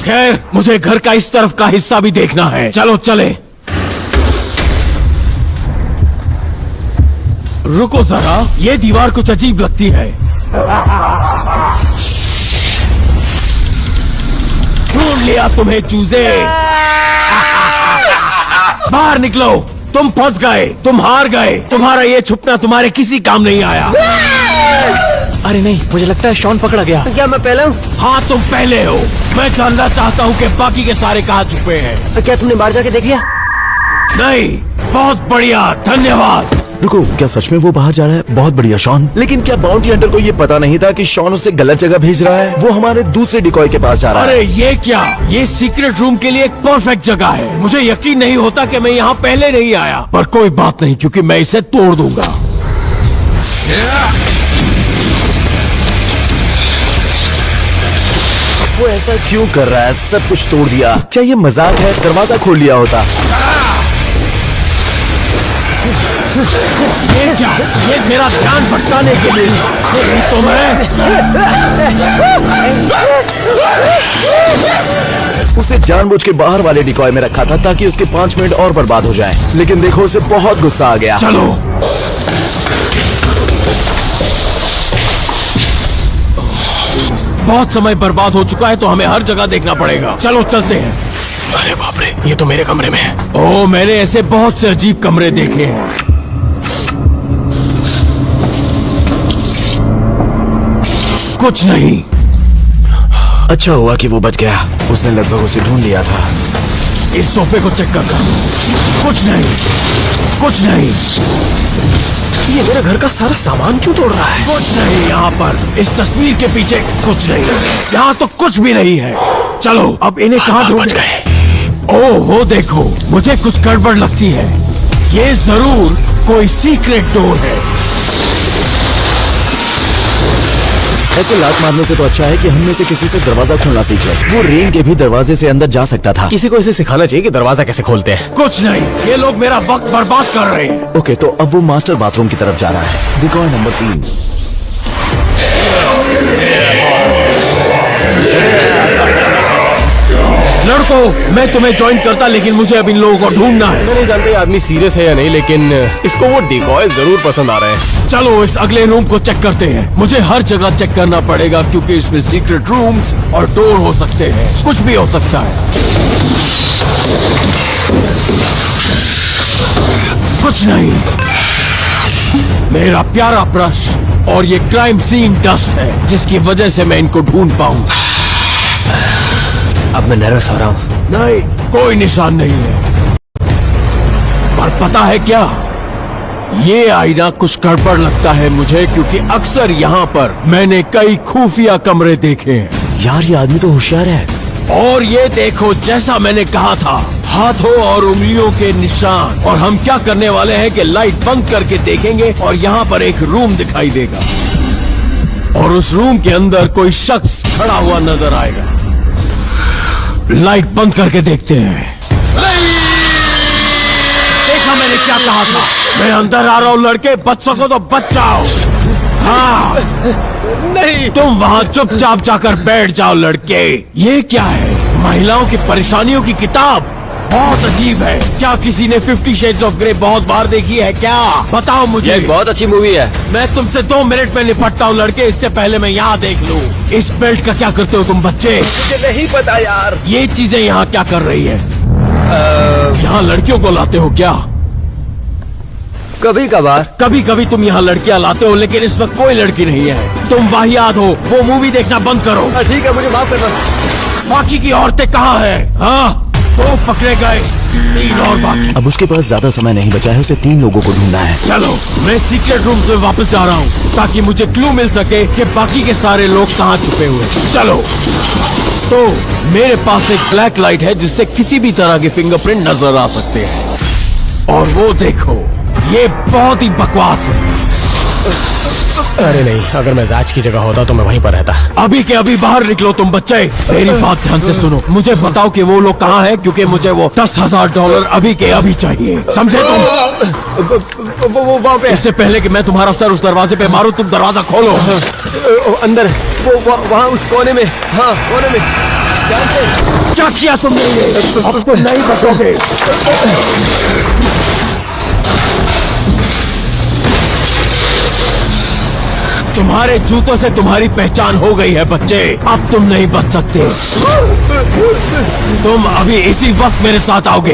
खैर, मुझे घर का इस तरफ का हिस्सा भी देखना है। चलो चले। रुको जरा, ये दीवार कुछ अजीब लगती है। ढूंढ लिया तुम्हें चूजे। बाहर निकलो, तुम फंस गए, तुम हार गए। तुम्हारा ये छुपना तुम्हारे किसी काम नहीं आया। अरे नहीं, मुझे लगता है शॉन पकड़ा गया। तो क्या मैं पहले हूँ? हाँ, तुम पहले हो। मैं जानना चाहता हूँ कि बाकी के सारे कहाँ छुपे हैं। तो क्या तुमने बाहर जाके देख लिया? नहीं, बहुत बढ़िया, धन्यवाद। रुको, क्या सच में वो बाहर जा रहा है? बहुत बढ़िया शॉन। लेकिन क्या बाउंटी हंटर को ये पता नहीं था कि शॉन उसे गलत जगह भेज रहा है? वो हमारे दूसरे डिकॉय के पास जा रहा है। अरे ये क्या? ये सीक्रेट रूम के लिए एक परफेक्ट जगह है। मुझे यकीन नहीं होता कि मैं यहाँ पहले नहीं आया, पर कोई बात नहीं, क्योंकि मैं इसे तोड़ दूंगा। वो ऐसा क्यों कर रहा है? सब कुछ तोड़ दिया। क्या ये मजाक है? दरवाजा खोल लिया होता। ये क्या? ये मेरा ध्यान भटकाने के लिए। तो मैं उसे जानबूझ के बाहर वाले डिकॉय में रखा था ताकि उसके 5 मिनट और बर्बाद हो जाएं। लेकिन देखो, उसे बहुत गुस्सा आ गया। चलो। बहुत समय बर्बाद हो चुका है, तो हमें हर जगह देखना पड़ेगा। चलो चलते हैं। अरे बाप रे, ये तो मेरे कमरे में है। ओह, मैंने ऐसे बहुत से अजीब कमरे देखे हैं। कुछ नहीं। अच्छा हुआ कि वो बच गया। उसने लगभग उसे ढूंढ लिया था। इस सोफे को चेक करता हूं। कुछ नहीं, कुछ नहीं। ये मेरे घर का सारा सामान क्यों तोड़ रहा है? कुछ नहीं यहाँ पर। इस तस्वीर के पीछे कुछ नहीं। यहाँ तो कुछ भी नहीं है। चलो, अब इन्हें कहाँ बच ढूंढें? गए। ओह, वो देखो, मुझे कुछ गड़बड़ लगती है। ये जरूर कोई सीक्रेट डोर है। ऐसे लात मारने से तो अच्छा है कि हम में से किसी से दरवाजा खोलना सीख ले। वो रेन के भी दरवाजे से अंदर जा सकता था। किसी को इसे सिखाना चाहिए कि दरवाजा कैसे खोलते हैं। कुछ नहीं, ये लोग मेरा वक्त बर्बाद कर रहे हैं। ओके, तो अब वो मास्टर बाथरूम की तरफ जा रहा है। Decoy number 3। लड़कों, मैं तुम्हें ज्वाइन करता, लेकिन मुझे अब इन लोगों को ढूंढना है। मैं नहीं जानते ये आदमी सीरियस है या नहीं, लेकिन इसको वो डिकॉय जरूर पसंद आ रहे हैं। चलो इस अगले रूम को चेक करते हैं। मुझे हर जगह चेक करना पड़ेगा, क्योंकि इसमें सीक्रेट रूम्स और डोर हो सकते हैं। कुछ भी हो सकता है। कुछ नहीं। मेरा प्यारा ब्रश और ये क्राइम सीन डस्ट है, जिसकी वजह से मैं इनको ढूंढ पाऊं। अब मैं नर्वस हो रहा हूँ। नहीं, कोई निशान नहीं है। पर पता है क्या? ये आईना कुछ गड़बड़ लगता है मुझे, क्योंकि अक्सर यहाँ पर मैंने कई खुफिया कमरे देखे हैं। यार, ये आदमी तो होशियार है। और ये देखो, जैसा मैंने कहा था, हाथों और उंगलियों के निशान। और हम क्या करने वाले हैं कि लाइट बंद करके देखेंगे और यहाँ पर एक रूम दिखाई देगा। और उस रूम के अंदर कोई शख्स खड़ा हुआ नजर आएगा। लाइट बंद करके देखते हैं। देखा मैंने क्या कहा था? मैं अंदर आ रहा हूँ लड़के, बच सको तो बच जाओ। हाँ नहीं, तुम वहाँ चुपचाप जाकर बैठ जाओ लड़के। ये क्या है? महिलाओं की परेशानियों की किताब। बहुत अजीब है। क्या किसी ने 50 Shades of Grey बहुत बार देखी है क्या? बताओ मुझे। ये एक बहुत अच्छी मूवी है। मैं तुमसे 2 मिनट में निपटता हूँ लड़के, इससे पहले मैं यहाँ देख लूँ। इस बेल्ट का क्या करते हो तुम बच्चे? मुझे नहीं पता यार। ये चीजें यहाँ क्या कर रही है? यहाँ लड़कियों को लाते हो क्या? कभी कभार। कभी कभी तुम यहाँ लड़कियाँ लाते हो, लेकिन इस वक्त कोई लड़की नहीं है। तुम वाहियात हो। वो मूवी देखना बंद करो। ठीक है, मुझे माफ करना। बाकी की औरतें कहाँ हैं? हाँ, वो पकड़े गए, 3 और बाकी। अब उसके पास ज्यादा समय नहीं बचा है, उसे 3 लोगों को ढूंढना है। चलो, मैं सीक्रेट रूम से वापस जा रहा हूँ ताकि मुझे क्लू मिल सके कि बाकी के सारे लोग कहाँ छुपे हुए हैं। चलो। तो मेरे पास एक ब्लैक लाइट है जिससे किसी भी तरह के फिंगरप्रिंट नजर आ सकते हैं। और वो देखो, ये बहुत ही बकवास है। अरे नहीं, अगर मैं जाज की जगह होता तो मैं वहीं पर रहता। अभी के अभी बाहर निकलो तुम बच्चे। मेरी बात ध्यान से सुनो। मुझे बताओ कि वो लोग कहाँ हैं, क्योंकि मुझे वो $10,000 अभी के अभी चाहिए। समझे तुम? वो वहाँ पे। इससे पहले कि मैं तुम्हारा सर उस दरवाजे पे मारूं, तुम दरवाजा खोलो। अंदर वो वहाँ उस कोने में। हाँ, कोने में। ध्यान से। क्या किया तुमने ये? अब तो नहीं बचोगे। तुम्हारे जूतों से तुम्हारी पहचान हो गई है बच्चे। अब तुम नहीं बच सकते। तुम अभी इसी वक्त मेरे साथ आओगे।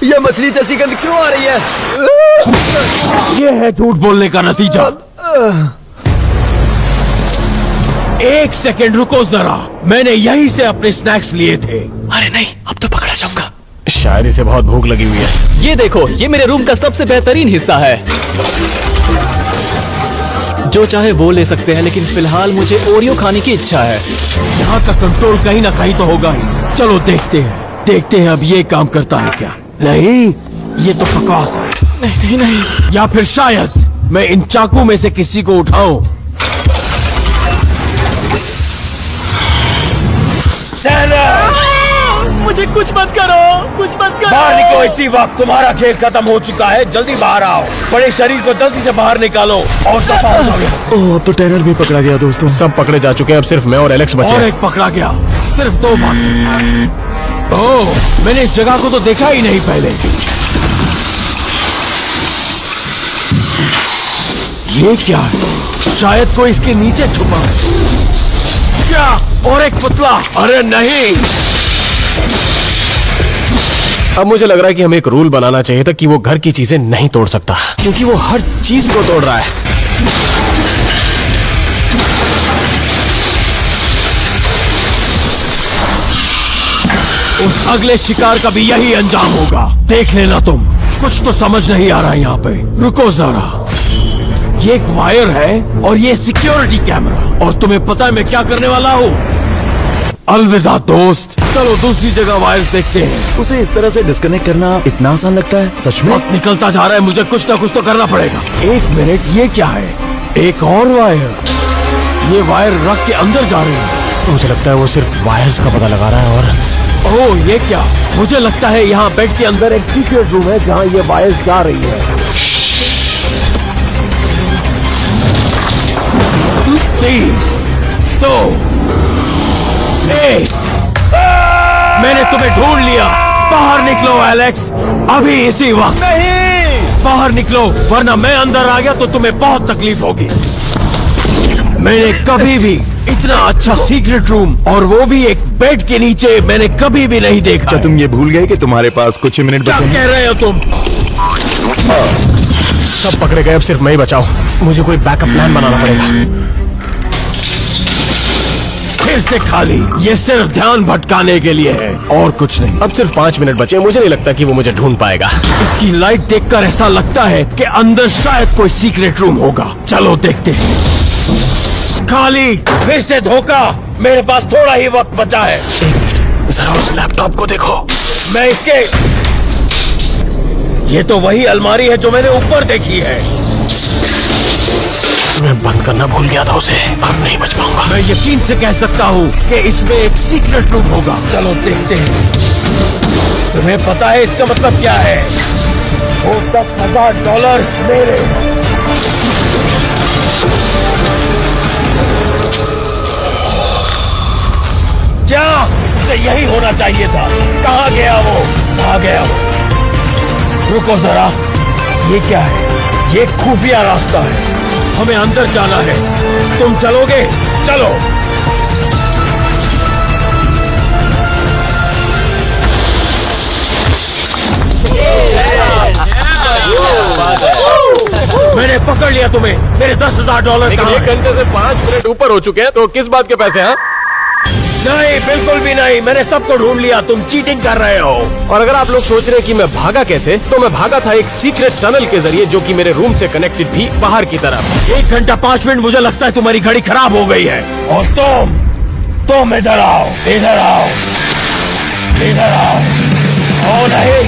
ये मछली जैसी गंध क्यों आ रही है? ये है झूठ बोलने का नतीजा। 1 सेकंड रुको जरा, मैंने यहीं से अपने स्नैक्स लिए थे। अरे नहीं, अब तो पकड़ा जाऊंगा। शायद इसे बहुत भूख लगी हुई है। ये देखो, ये मेरे रूम का सबसे बेहतरीन हिस्सा है। जो चाहे वो ले सकते हैं, लेकिन फिलहाल मुझे ओरियो खाने की इच्छा है। यहाँ का कंट्रोल कहीं ना कहीं तो होगा ही। चलो देखते हैं अब ये काम करता है क्या। नहीं, ये तो बकवास है। नहीं नहीं नहीं। या फिर शायद मैं इन चाकू में से किसी को उठाऊं। मुझे कुछ मत करो, कुछ मत करो। बाहर निकलो इसी वक्त, तुम्हारा खेल खत्म हो चुका है। जल्दी बाहर आओ। बड़े शरीर को जल्दी से बाहर निकालो और दफा हो जाओ। ओह, अब तो टैनर भी पकड़ा गया दोस्तों। सब पकड़े जा चुके हैं, अब सिर्फ मैं और एलेक्स बचे और हैं। एक पकड़ा गया। सिर्फ 2 बाकी। ओह, मैंने इस जगह को तो देखा ही नहीं पहले। ये क्या है? शायद कोई इसके नीचे छुपा है। क्या? और एक पुतला? अरे नहीं। अब मुझे लग रहा है कि हमें एक रूल बनाना चाहिए था कि वो घर की चीजें नहीं तोड़ सकता, क्योंकि वो हर चीज को तोड़ रहा है। उस अगले शिकार का भी यही अंजाम होगा। देख लेना तुम। कुछ तो समझ नहीं आ रहा यहाँ पे। रुको जरा, ये एक वायर है और ये सिक्योरिटी कैमरा। और तुम्हें पता है मैं क्या करने वाला हूँ? अलविदा दोस्त। चलो दूसरी जगह वायर्स देखते हैं। उसे इस तरह से डिस्कनेक्ट करना इतना आसान लगता है? सच में? वक्त निकलता जा रहा है, मुझे कुछ ना कुछ तो करना पड़ेगा। 1 मिनट, ये क्या है? एक और वायर। ये वायर रख के अंदर जा रही है। मुझे लगता है वो सिर्फ वायर्स का पता लगा रहा है। और ओह, ये क्या? मुझे लगता है यहाँ बेड के अंदर एक सीक्रेट रूम है जहाँ ये वायर्स जा रही है। 3, 2, 1। मैंने तुम्हें ढूंढ लिया। बाहर निकलो एलेक्स, अभी इसी वक्त। नहीं, बाहर निकलो, वरना मैं अंदर आ गया तो तुम्हें बहुत तकलीफ होगी। मैंने कभी भी इतना अच्छा सीक्रेट रूम, और वो भी एक बेड के नीचे, मैंने कभी भी नहीं देखा। क्या तुम ये भूल गए कि तुम्हारे पास कुछ ही मिनट क्या बचे हैं? कह रहे हो तुम? सब पकड़े गए, अब सिर्फ मैं ही बचाऊं। मुझे कोई बैकअप प्लान बनाना पड़ेगा। फिर से खाली। ये सिर्फ ध्यान भटकाने के लिए है और कुछ नहीं। अब सिर्फ 5 मिनट बचे, मुझे नहीं लगता कि वो मुझे ढूंढ पाएगा। इसकी लाइट देखकर ऐसा लगता है कि अंदर शायद कोई सीक्रेट रूम होगा। चलो देखते हैं। खाली। फिर से धोखा। मेरे पास थोड़ा ही वक्त बचा है। जरा उस लैपटॉप को देखो। मैं इसके, ये तो वही अलमारी है जो मैंने ऊपर देखी है। मैं बंद करना भूल गया था उसे, अब नहीं बच पाऊंगा। मैं यकीन से कह सकता हूँ कि इसमें एक सीक्रेट रूम होगा। चलो देखते हैं। तुम्हें पता है इसका मतलब क्या है? वो $10,000 मेरे। क्या उसे यही होना चाहिए था? कहाँ गया वो? कहाँ गया वो? रुको जरा, ये क्या है? ये खुफिया रास्ता है, हमें अंदर जाना है। तुम चलोगे? चलो। मैंने पकड़ लिया तुम्हें। मेरे $10,000 लेकिन कहाँ 1 हैं? घंटे से 5 मिनट ऊपर हो चुके हैं, तो किस बात के पैसे हैं? नहीं, बिल्कुल भी नहीं। मैंने सबको ढूंढ लिया। तुम चीटिंग कर रहे हो। और अगर आप लोग सोच रहे हैं कि मैं भागा कैसे, तो मैं भागा था एक सीक्रेट टनल के जरिए, जो कि मेरे रूम से कनेक्टेड थी बाहर की तरफ। 1 घंटा 5 मिनट मुझे लगता है तुम्हारी घड़ी खराब हो गई है। और तुम इधर आओ, इधर आओ, इधर आओ। ओ नहीं,